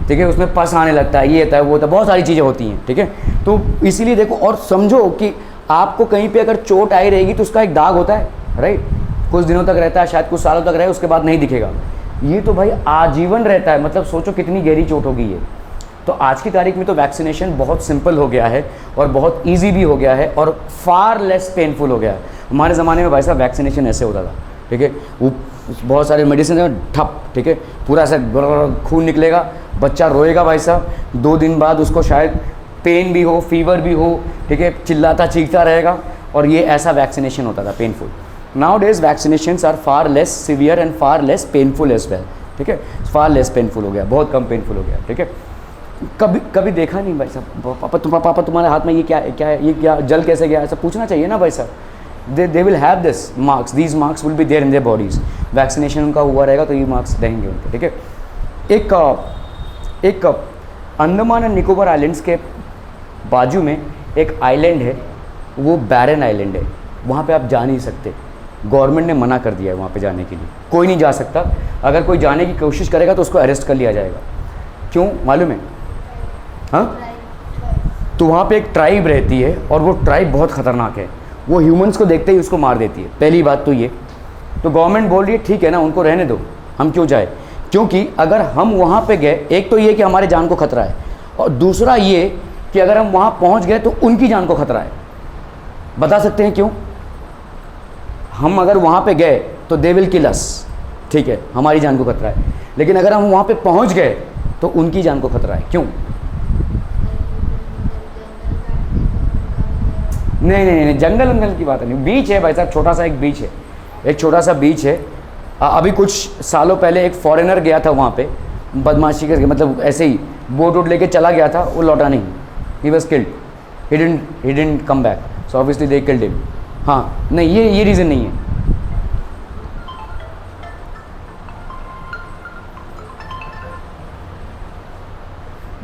S1: ठीक है, उसमें पस आने लगता है, ये होता है वो होता है, बहुत सारी चीज़ें होती हैं, ठीक है। तो इसीलिए देखो, और समझो कि आपको कहीं पे अगर चोट आई रहेगी तो उसका एक दाग होता है, राइट, कुछ दिनों तक रहता है, शायद कुछ सालों तक रहे, उसके बाद नहीं दिखेगा। ये तो भाई आजीवन रहता है, मतलब सोचो कितनी गहरी चोट होगी ये। तो आज की तारीख में तो वैक्सीनेशन बहुत सिंपल हो गया है और बहुत ईजी भी हो गया है और फार लेस पेनफुल हो गया है। हमारे ज़माने में भाई साहब वैक्सीनेशन ऐसे होता था, ठीक है, वो बहुत सारे मेडिसिन है, ठप, ठीक है, पूरा ऐसा खून निकलेगा, बच्चा रोएगा भाई साहब, 2 दिन बाद उसको शायद पेन भी हो, फीवर भी हो, ठीक है, चिल्लाता चीखता रहेगा, और ये ऐसा वैक्सीनेशन होता था painful. Nowadays vaccinations are far less severe and far less painful as well, ठीक है, फार लेस पेनफुल हो गया, बहुत कम पेनफुल हो गया, ठीक है। कभी देखा नहीं भाई साहब, पापा तुम्हारे हाथ में ये क्या है, ये क्या जल कैसे गया, ऐसा पूछना चाहिए ना भाई साहब। They will have this marks, these marks will be there in their bodies। Vaccination उनका हुआ रहेगा तो ये मार्क्स रहेंगे उनके, ठीक है। एक अंडमान एंड निकोबार आइलैंड्स के बाजू में एक आइलैंड है, वो बैरन आइलैंड है, वहाँ पे आप जा नहीं सकते, गवर्नमेंट ने मना कर दिया है वहाँ पे जाने के लिए, कोई नहीं जा सकता। अगर कोई जाने की कोशिश करेगा तो उसको अरेस्ट कर लिया जाएगा। क्यों मालूम है? हाँ, तो वहाँ पे एक ट्राइब रहती है और वो ट्राइब बहुत ख़तरनाक है, वो ह्यूमंस को देखते ही उसको मार देती है। पहली बात तो ये, तो गवर्नमेंट बोल रही है ठीक है ना, उनको रहने दो, हम क्यों जाए, क्योंकि अगर हम वहाँ पे गए, एक तो ये कि हमारे जान को खतरा है, और दूसरा ये कि अगर हम वहाँ पहुँच गए तो उनकी जान को खतरा है। बता सकते हैं क्यों? हम अगर वहाँ पे गए तो दे विल किल अस, ठीक है, हमारी जान को खतरा है, लेकिन अगर हम वहाँ पे पहुँच गए तो उनकी जान को खतरा है। क्यों? नहीं, जंगल वंगल की बात नहीं, बीच है भाई साहब, छोटा सा एक बीच है, एक छोटा सा बीच है। अभी कुछ सालों पहले एक फॉरेनर गया था वहाँ पे बदमाशी करके, मतलब ऐसे ही बोट वोट लेके चला गया था, वो लौटा नहीं, he was killed, he didn't come back, so obviously they killed him. हाँ, नहीं ये रीज़न नहीं है।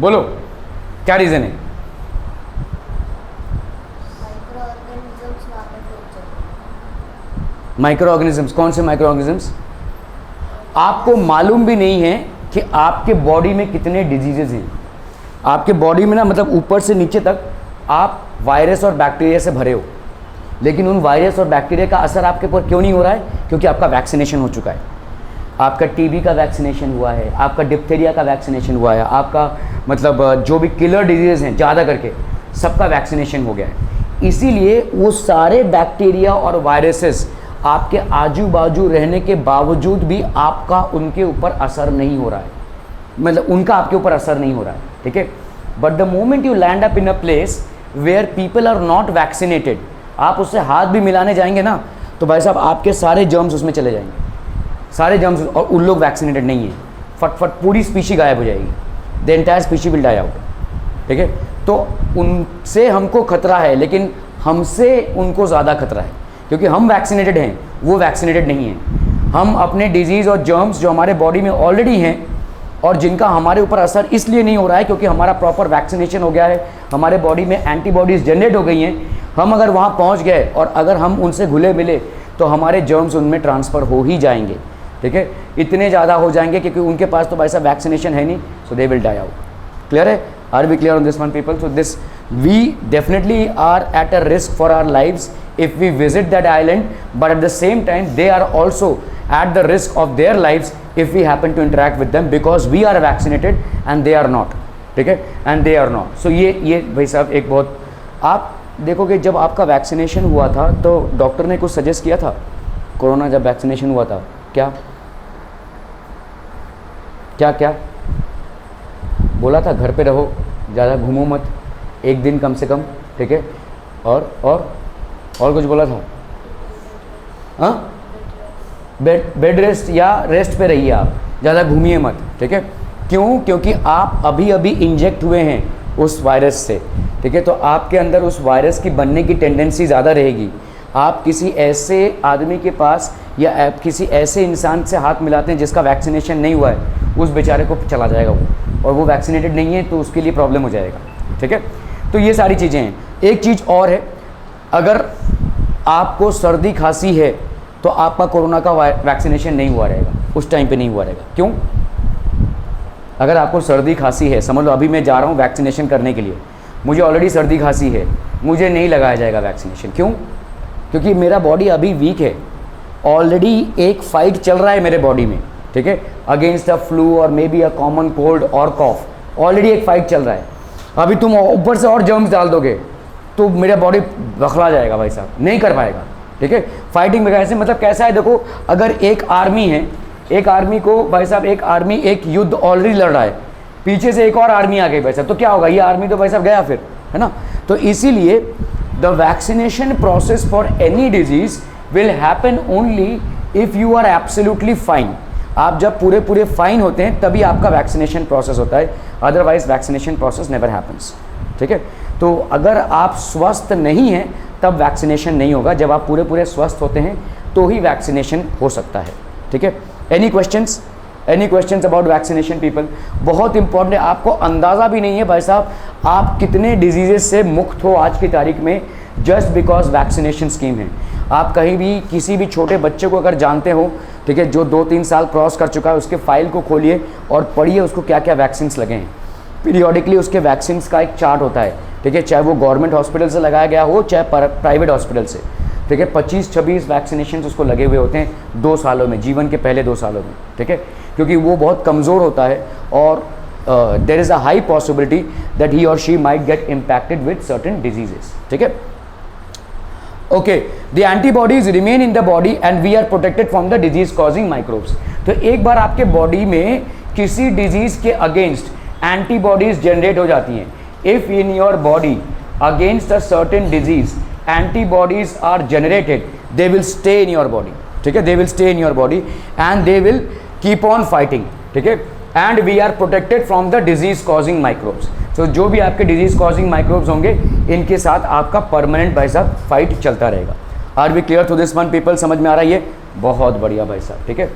S1: बोलो क्या रीज़न है? माइक्रो ऑर्गेनिजम्स, कौन से माइक्रो ऑर्गेनिजम्स? आपको मालूम भी नहीं है कि आपके बॉडी में कितने डिजीजेज हैं। आपके बॉडी में ना, मतलब ऊपर से नीचे तक आप वायरस और बैक्टीरिया से भरे हो, लेकिन उन वायरस और बैक्टीरिया का असर आपके ऊपर क्यों नहीं हो रहा है? क्योंकि आपका वैक्सीनेशन हो चुका है। आपका टीबी का वैक्सीनेशन हुआ है, आपका डिप्थेरिया का वैक्सीनेशन हुआ है, आपका मतलब जो भी किलर डिजीज़ हैं ज़्यादा करके सबका वैक्सीनेशन हो गया है। इसीलिए वो सारे बैक्टीरिया और वायरसेस आपके आजू बाजू रहने के बावजूद भी आपका उनके ऊपर असर नहीं हो रहा है, मतलब उनका आपके ऊपर असर नहीं हो रहा है, ठीक है। But the moment you land up in a place where people are not vaccinated, आप उससे हाथ भी मिलाने जाएंगे ना तो भाई साहब आपके सारे जर्म्स उसमें चले जाएंगे, सारे जर्म्स, और उन लोग वैक्सीनेटेड नहीं है, फटफट पूरी स्पीशी गायब हो जाएगी, the entire species will die out, ठीक है। तो उनसे हमको खतरा है, लेकिन हमसे उनको ज़्यादा खतरा है, क्योंकि हम वैक्सीनेटेड हैं, वो वैक्सीनेटेड नहीं हैं। हम अपने डिजीज़ और जर्म्स जो हमारे बॉडी में ऑलरेडी हैं और जिनका हमारे ऊपर असर इसलिए नहीं हो रहा है क्योंकि हमारा प्रॉपर वैक्सीनेशन हो गया है, हमारे बॉडी में एंटीबॉडीज़ जनरेट हो गई हैं, हम अगर वहाँ पहुँच गए और अगर हम उनसे घुले मिले तो हमारे जर्म्स उनमें ट्रांसफ़र हो ही जाएंगे, ठीक है। इतने ज़्यादा हो जाएंगे क्योंकि उनके पास तो वैसा वैक्सीनेशन है नहीं, so they will die out. Clear है? Are we clear on this one people? So this we definitely are at a risk for our lives if we visit that island, but at the same time they are also at the risk of their lives if we happen to interact with them because we are vaccinated and they are not, ठीक है, and they are not. so ये भाई साहब एक बहुत, आप देखोगे जब आपका वैक्सीनेशन हुआ था तो डॉक्टर ने कुछ सजेस्ट किया था, कोरोना जब वैक्सीनेशन हुआ था, क्या क्या क्या बोला था? घर पे रहो, ज़्यादा घूमो मत, एक दिन कम से कम, ठीक है, और कुछ बोला था? हाँ, बेड रेस्ट या रेस्ट पे रहिए आप, ज़्यादा घूमिए मत, ठीक है। क्यों? क्योंकि आप अभी इंजेक्ट हुए हैं उस वायरस से, ठीक है, तो आपके अंदर उस वायरस की बनने की टेंडेंसी ज़्यादा रहेगी। आप किसी ऐसे आदमी के पास या किसी ऐसे इंसान से हाथ मिलाते हैं जिसका वैक्सीनेशन नहीं हुआ है, उस बेचारे को चला जाएगा वो, और वो वैक्सीनेटेड नहीं है तो उसके लिए प्रॉब्लम हो जाएगा, ठीक है। तो ये सारी चीज़ें हैं। एक चीज़ और है, अगर आपको सर्दी खांसी है तो आपका कोरोना का वैक्सीनेशन नहीं हुआ रहेगा, उस टाइम पे नहीं हुआ रहेगा। क्यों? अगर आपको सर्दी खांसी है, समझ लो अभी मैं जा रहा हूँ वैक्सीनेशन करने के लिए, मुझे ऑलरेडी सर्दी खांसी है, मुझे नहीं लगाया जाएगा वैक्सीनेशन। क्यों? क्योंकि मेरा बॉडी अभी वीक है, ऑलरेडी एक फाइट चल रहा है मेरे बॉडी में, ठीक है, अगेंस्ट अ फ्लू और may be a common cold और कॉफ, ऑलरेडी एक फाइट चल रहा है। अभी तुम ऊपर से और जर्म्स डाल दोगे तो मेरा बॉडी बखला जाएगा भाई साहब, नहीं कर पाएगा, ठीक है। फाइटिंग मैकेनिज्म मतलब कैसा है, देखो अगर एक आर्मी है, एक आर्मी को भाई साहब, एक आर्मी एक युद्ध ऑलरेडी लड़ रहा है, पीछे से एक और आर्मी आ गई भाई साहब, तो क्या होगा? ये आर्मी तो भाई साहब गया फिर, है ना। तो इसीलिए the vaccination process for any disease will happen only if you are absolutely fine. आप जब पूरे फाइन होते हैं तभी आपका वैक्सीनेशन प्रोसेस होता है, otherwise vaccination process never happens, ठीक है। तो अगर आप स्वस्थ नहीं हैं तब वैक्सीनेशन नहीं होगा, जब आप पूरे स्वस्थ होते हैं तो ही वैक्सीनेशन हो सकता है, ठीक है। ठीक है। Any questions about vaccination people? बहुत इंपॉर्टेंट है, आपको अंदाज़ा भी नहीं है भाई साहब आप कितने डिजीजेज से मुक्त हो आज की तारीख में, जस्ट बिकॉज वैक्सीनेशन स्कीम है। आप कहीं भी किसी भी छोटे बच्चे को अगर जानते हो, ठीक है, जो 2-3 साल क्रॉस कर चुका है, उसके फाइल को खोलिए और पढ़िए उसको क्या क्या वैक्सीन लगे हैं। पीरियोडिकली उसके वैक्सीन का एक चार्ट होता है, ठीक है, चाहे वो गवर्नमेंट हॉस्पिटल से लगाया गया हो चाहे प्राइवेट हॉस्पिटल से, ठीक है। 25-26 वैक्सीनेशन उसको लगे हुए होते हैं 2 सालों में, जीवन के पहले 2 सालों में, ठीक है, क्योंकि वो बहुत कमज़ोर होता है और there is a high possibility that he or she might get impacted with certain diseases, ठीक है। Okay, the antibodies remain in the body and we are protected from the disease causing microbes. तो एक बार आपके body में किसी disease के against antibodies generate हो जाती हैं, if in your body against a certain disease antibodies are generated, they will stay in your body, ठीक है, they will stay in your body and they will keep on fighting, ठीक है, and we are protected from the disease causing microbes. तो जो भी आपके disease causing microbes होंगे इनके साथ आपका परमानेंट भाई साहब फाइट चलता रहेगा। Are we clear to this one people? समझ में आ रहा है ये? बहुत बढ़िया भाई साहब, ठीक है।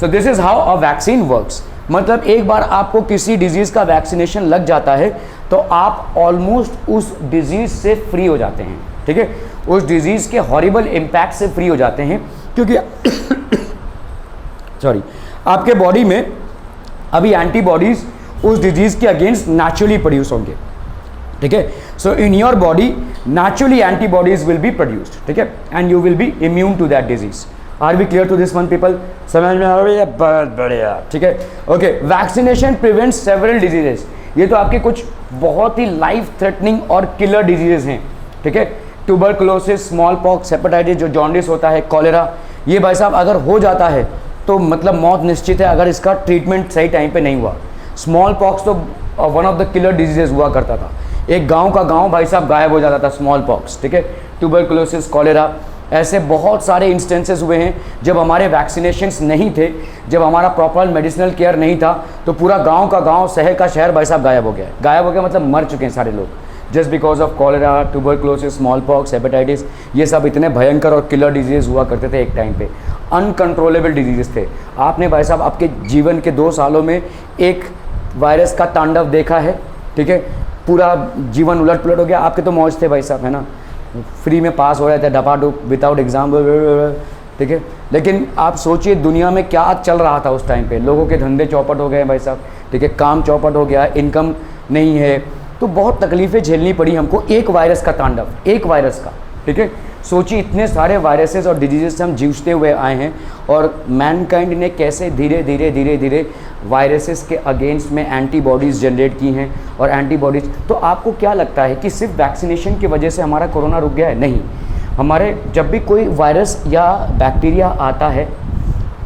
S1: So this is how a vaccine works. मतलब एक बार आपको किसी डिजीज का वैक्सीनेशन लग जाता है तो आप ऑलमोस्ट उस डिजीज से फ्री हो जाते हैं, ठीक है, उस डिजीज के हॉरिबल इम्पैक्ट से फ्री हो जाते हैं, क्योंकि सॉरी आपके बॉडी में अभी एंटीबॉडीज उस डिजीज के अगेंस्ट नेचुरली प्रोड्यूस होंगे, ठीक है। So in your body naturally antibodies will be produced, ठीक है, and you will be immune to that disease. Are we clear to this one people? समझ में आ रही है? बहुत बढ़िया, ठीक है। Okay, vaccination prevents several diseases. ये तो आपके कुछ बहुत ही लाइफ थ्रेटनिंग और किलर डिजीजेस हैं, ठीक है। ट्यूबरकुलोसिस, स्मॉल पॉक्स, हेपेटाइटिस, जो जॉन्डिस होता है, कॉलेरा, ये भाई साहब अगर हो जाता है तो मतलब मौत निश्चित है अगर इसका ट्रीटमेंट सही टाइम पे नहीं हुआ। स्मॉल पॉक्स तो one of the killer diseases हुआ करता था, एक गांव का गांव भाई साहब गायब हो जाता था स्मॉल पॉक्स, ठीक है। ट्यूबरकुलोसिस, कॉलेरा, ऐसे बहुत सारे इंस्टेंसेस हुए हैं जब हमारे वैक्सीनेशंस नहीं थे, जब हमारा प्रॉपर मेडिसिनल केयर नहीं था, तो पूरा गांव का गांव, शहर का शहर भाई साहब गायब हो गया। गायब हो गया मतलब मर चुके हैं सारे लोग, just because of cholera, tuberculosis, smallpox, hepatitis. ये सब इतने भयंकर और किलर डिजीज़ हुआ करते थे एक टाइम पे, अनकंट्रोलेबल डिजीज़ थे। आपने भाई साहब आपके जीवन के 2 सालों में एक वायरस का तांडव देखा है, ठीक है, पूरा जीवन उलट पुलट हो गया। आपके तो मौज थे भाई साहब, है ना, फ्री में पास हो रहे थे डपाडुप विदाउट एग्जाम, ठीक है। लेकिन आप सोचिए दुनिया में क्या चल रहा था उस टाइम पे, लोगों के धंधे चौपट हो गए भाई साहब, ठीक है, काम चौपट हो गया, इनकम नहीं है, तो बहुत तकलीफ़ें झेलनी पड़ी हमको एक वायरस का तांडव, एक वायरस का, ठीक है। सोचिए इतने सारे वायरसेस और डिजीज़ से हम जूझते हुए आए हैं और मैनकाइंड ने कैसे धीरे धीरे धीरे धीरे वायरसेस के अगेंस्ट में एंटीबॉडीज़ जनरेट की हैं और एंटीबॉडीज़। तो आपको क्या लगता है कि सिर्फ वैक्सीनेशन की वजह से हमारा कोरोना रुक गया है? नहीं, हमारे जब भी कोई वायरस या बैक्टीरिया आता है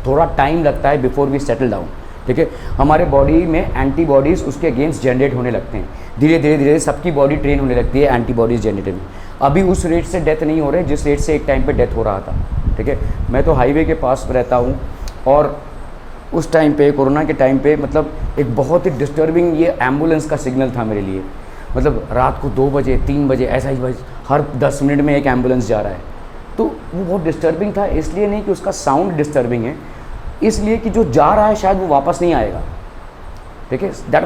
S1: थोड़ा टाइम लगता है बिफोर वी सेटल डाउन, ठीक है। हमारे बॉडी में एंटीबॉडीज़ उसके अगेंस्ट जनरेट होने लगते हैं, धीरे धीरे धीरे सबकी बॉडी ट्रेन होने लगती है एंटीबॉडीज़ जनरेट में। अभी उस रेट से डेथ नहीं हो रहे जिस रेट से एक टाइम पे डेथ हो रहा था, ठीक है। मैं तो हाईवे के पास रहता हूँ और उस टाइम पे कोरोना के टाइम पे मतलब एक बहुत ही डिस्टर्बिंग ये एम्बुलेंस का सिग्नल था मेरे लिए। मतलब रात को 2 बजे 3 बजे ऐसा ही हर 10 मिनट में एक एम्बुलेंस जा रहा है, तो वो बहुत डिस्टर्बिंग था। इसलिए नहीं कि उसका साउंड डिस्टर्बिंग है, इसलिए कि जो जा रहा है शायद वो वापस नहीं आएगा, ठीक है। दैट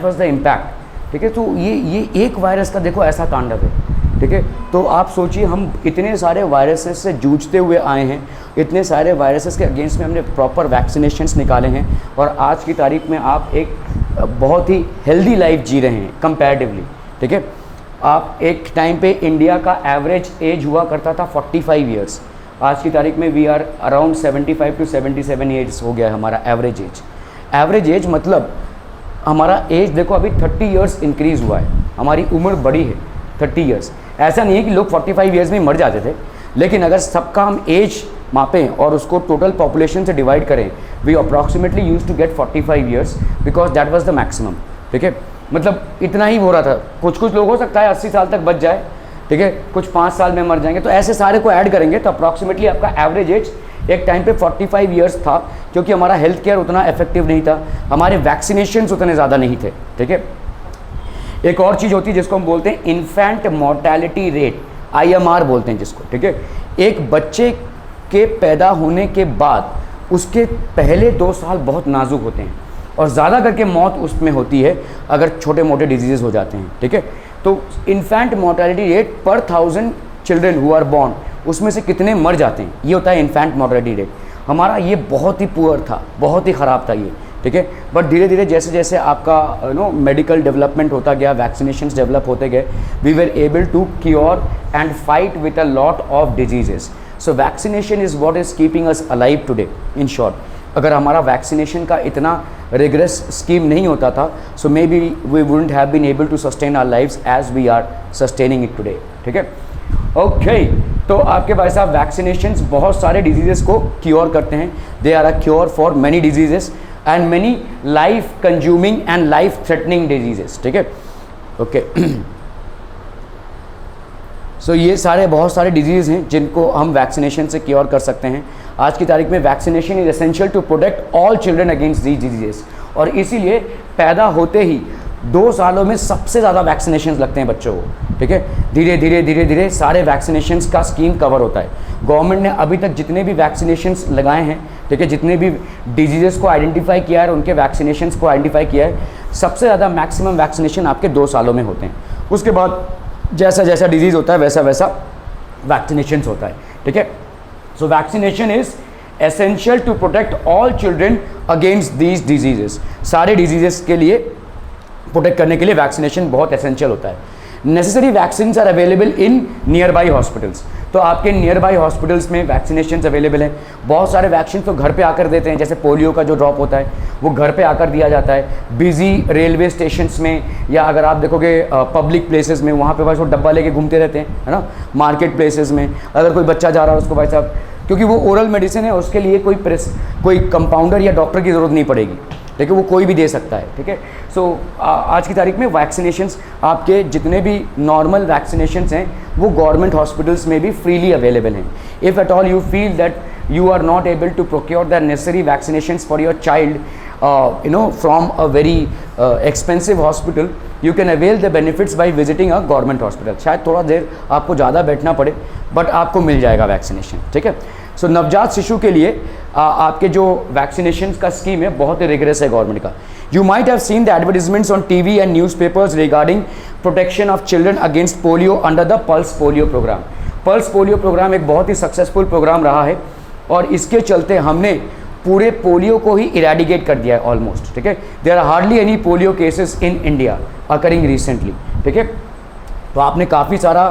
S1: वाज द इम्पैक्ट, ठीक है। तो ये एक वायरस का देखो ऐसा तांडव है, ठीक है। तो आप सोचिए हम इतने सारे वायरसेस से जूझते हुए आए हैं, इतने सारे वायरसेस के अगेंस्ट में हमने प्रॉपर वैक्सीनेशंस निकाले हैं और आज की तारीख में आप एक बहुत ही हेल्दी लाइफ जी रहे हैं कंपैरेटिवली, ठीक है। आप एक टाइम पे इंडिया का एवरेज एज हुआ करता था 45 ईयर्स, आज की तारीख में we are around 75 to 77 years हो गया है हमारा एवरेज एज। एवरेज एज मतलब हमारा एज देखो अभी 30 ईयर्स इंक्रीज़ हुआ है, हमारी उम्र बढ़ी है 30 ईयर्स। ऐसा नहीं है कि लोग 45 ईयर्स में मर जाते थे, लेकिन अगर सबका हम एज मापें और उसको टोटल पॉपुलेशन से डिवाइड करें, we approximately use to get 45 years because that was the maximum, ठीक है। मतलब इतना ही हो रहा था। कुछ लोग हो सकता है 80 साल तक बच जाए, ठीक है, कुछ 5 साल में मर जाएंगे, तो ऐसे सारे को ऐड करेंगे तो अप्रॉक्सीमेटली आपका एवरेज एज एक टाइम पे 45 ईयर्स था, क्योंकि हमारा हेल्थ केयर उतना इफेक्टिव नहीं था, हमारे वैक्सीनेशंस उतने ज़्यादा नहीं थे, ठीक है। एक और चीज़ होती है जिसको हम बोलते हैं इन्फेंट मोर्टेलिटी रेट, IMR बोलते हैं जिसको, ठीक है। एक बच्चे के पैदा होने के बाद उसके पहले 2 साल बहुत नाजुक होते हैं और ज़्यादा करके मौत उसमें होती है अगर छोटे मोटे डिजीज़ हो जाते हैं, ठीक है। तो इन्फेंट मोर्टेलिटी रेट पर 1000 चिल्ड्रन हु आर बॉर्न, उसमें से कितने मर जाते हैं, ये होता है इन्फेंट मोर्टेलिटी रेट। हमारा ये बहुत ही पुअर था, बहुत ही ख़राब था ये, ठीक है। बट धीरे धीरे जैसे जैसे आपका मेडिकल डेवलपमेंट होता गया, वैक्सीनेशंस डेवलप होते गए, we were able to cure and fight with a lot of diseases. So vaccination is what is keeping us alive today. In short, अगर हमारा वैक्सीनेशन का इतना रिग्रेस स्कीम नहीं होता था, so maybe we wouldn't have been able to sustain our lives as we are sustaining it today, ठीक है। Okay, तो आपके भाई साहब वैक्सीनेशंस बहुत सारे डिजीजेस को क्योर करते हैं। They are a cure for many diseases and many life consuming and life threatening diseases, ठीक है। ओके, सो ये सारे बहुत सारे डिजीज़ हैं जिनको हम वैक्सीनेशन से क्योर कर सकते हैं। आज की तारीख में vaccination is essential to protect all children against these diseases, और इसीलिए पैदा होते ही 2 सालों में सबसे ज़्यादा वैक्सीनेशन लगते हैं बच्चों को, ठीक है। धीरे धीरे धीरे धीरे सारे वैक्सीनेशन का स्कीम कवर होता है। गवर्नमेंट ने अभी तक जितने भी वैक्सीनेशन लगाए हैं, ठीक है, जितने भी डिजीज़ेस को आइडेंटिफाई किया है और उनके वैक्सीनेशन को आइडेंटिफाई किया है, सबसे ज़्यादा मैक्सिमम वैक्सीनेशन आपके 2 सालों में होते हैं। उसके बाद जैसा जैसा डिजीज़ होता है वैसा वैसा वैक्सीनेशन होता है, ठीक है। So vaccination is essential to protect all children against these diseases. सारे डिजीजेस के लिए प्रोटेक्ट करने के लिए वैक्सीनेशन बहुत एसेंशियल होता है। Necessary vaccines are available in nearby hospitals, तो आपके नियर बाई हॉस्पिटल्स में वैक्सीनेशन अवेलेबल हैं। बहुत सारे वैक्सीन तो घर पे आकर देते हैं, जैसे पोलियो का जो ड्रॉप होता है वो घर पे आकर दिया जाता है। बिजी रेलवे स्टेशंस में या अगर आप देखोगे पब्लिक प्लेसेस में, वहाँ पे बस वो डब्बा लेके घूमते रहते हैं, है ना। मार्केट प्लेसेस में अगर कोई बच्चा जा रहा है उसको भाई साहब, क्योंकि वो ओरल मेडिसिन है, उसके लिए कोई कंपाउंडर या डॉक्टर की ज़रूरत नहीं पड़ेगी, ठीक है, वो कोई भी दे सकता है, ठीक है। सो आज की तारीख में वैक्सीनेशंस, आपके जितने भी नॉर्मल वैक्सीनेशंस हैं वो गवर्नमेंट हॉस्पिटल्स में भी फ्रीली अवेलेबल हैं। If at all you feel that you are not able to procure the necessary vaccinations for your child, from a very expensive hospital, you can avail the benefits by visiting a government hospital. शायद थोड़ा देर आपको ज़्यादा बैठना पड़े, but आपको मिल जाएगा vaccination, ठीक है। सो नवजात शिशु के लिए आपके जो वैक्सीनेशन का स्कीम है बहुत ही रिगरस है गवर्नमेंट का। You might have seen the advertisements on TV and newspapers regarding protection of children against polio under the Pulse Polio program. Pulse Polio program एक बहुत ही सक्सेसफुल प्रोग्राम रहा है और इसके चलते हमने पूरे पोलियो को ही इरेडिकेट कर दिया है ऑलमोस्ट, ठीक है। There are hardly any polio cases in India occurring recently, ठीक है। तो आपने काफ़ी सारा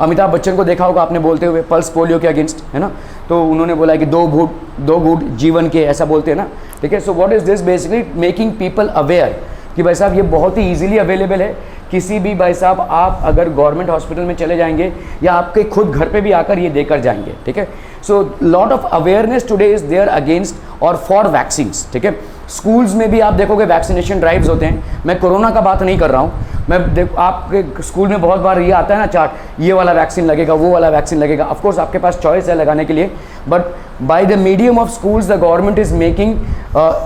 S1: अमिताभ बच्चन को देखा होगा आपने बोलते हुए पल्स पोलियो के अगेंस्ट, है ना। तो उन्होंने बोला कि दो घूंट जीवन के, ऐसा बोलते हैं ना, ठीक है। So what is this, basically making people aware कि भाई साहब ये बहुत ही ईजिली अवेलेबल है। किसी भी भाई साहब आप अगर गवर्नमेंट हॉस्पिटल में चले जाएंगे या आपके खुद घर पे भी आकर ये देकर जाएंगे, ठीक है। So lot of awareness today is there against और फॉर वैक्सीन्स, ठीक है। स्कूल्स में भी आप देखोगे वैक्सीनेशन ड्राइव्स होते हैं। मैं कोरोना का बात नहीं कर रहा हूँ, मैं आपके स्कूल में बहुत बार ये आता है ना चार्ट, ये वाला वैक्सीन लगेगा, वो वाला वैक्सीन लगेगा। ऑफ कोर्स आपके पास चॉइस है लगाने के लिए, but by the medium of schools the government is making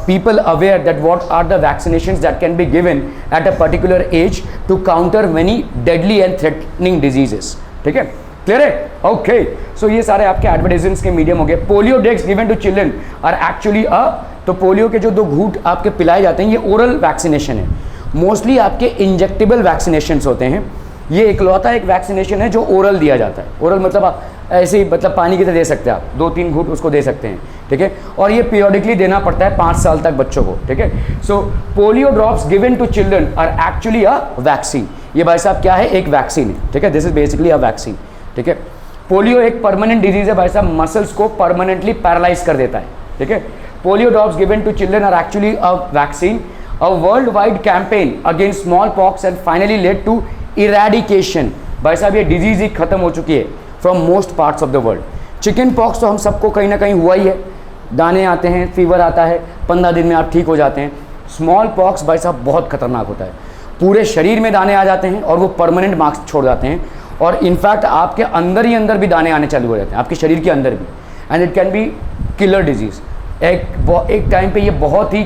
S1: people aware that what are the vaccinations that can be given at a particular age to counter many deadly and threatening diseases, ठीक है, clear है। Okay, सो ये सारे आपके advertisements के medium हो गए। Polio drugs given to children are actually तो पोलियो के जो 2 घूंट आपके पिलाए जाते हैं ये ओरल वैक्सीनेशन है। मोस्टली आपके इंजेक्टेबल वैक्सीनेशंस होते हैं। ये इकलौता एक वैक्सीनेशन है जो ओरल दिया जाता है। ओरल मतलब आप ऐसे ही मतलब पानी की तरह दे सकते हैं, आप 2-3 घूंट उसको दे सकते हैं, ठीक है। और ये पीरियडिकली देना पड़ता है 5 साल तक बच्चों को, ठीक है। So polio drops given to children are actually a vaccine. ये भाई साहब क्या है, एक वैक्सीन है, ठीक है। This is basically a vaccine, ठीक है। पोलियो एक परमानेंट डिजीज है भाई साहब, मसल्स को परमानेंटली पैरालाइज कर देता है, ठीक है। Polio drops given to children are actually a vaccine. A worldwide campaign against smallpox and finally led to eradication. भाई साहब ये डिजीज ही खत्म हो चुकी है from most parts of the world. Chicken pox तो हम सबको कहीं ना कहीं हुआ ही है, दाने आते हैं, फीवर आता है, 15 दिन में आप ठीक हो जाते हैं। स्मॉल पॉक्स भाई साहब बहुत खतरनाक होता है, पूरे शरीर में दाने आ जाते हैं और वो परमानेंट मार्क्स छोड़ जाते हैं, और इनफैक्ट आपके अंदर ही अंदर भी दाने आने चालू हो जाते हैं, आपके शरीर के अंदर भी, and it can be killer disease. एक टाइम पे ये बहुत ही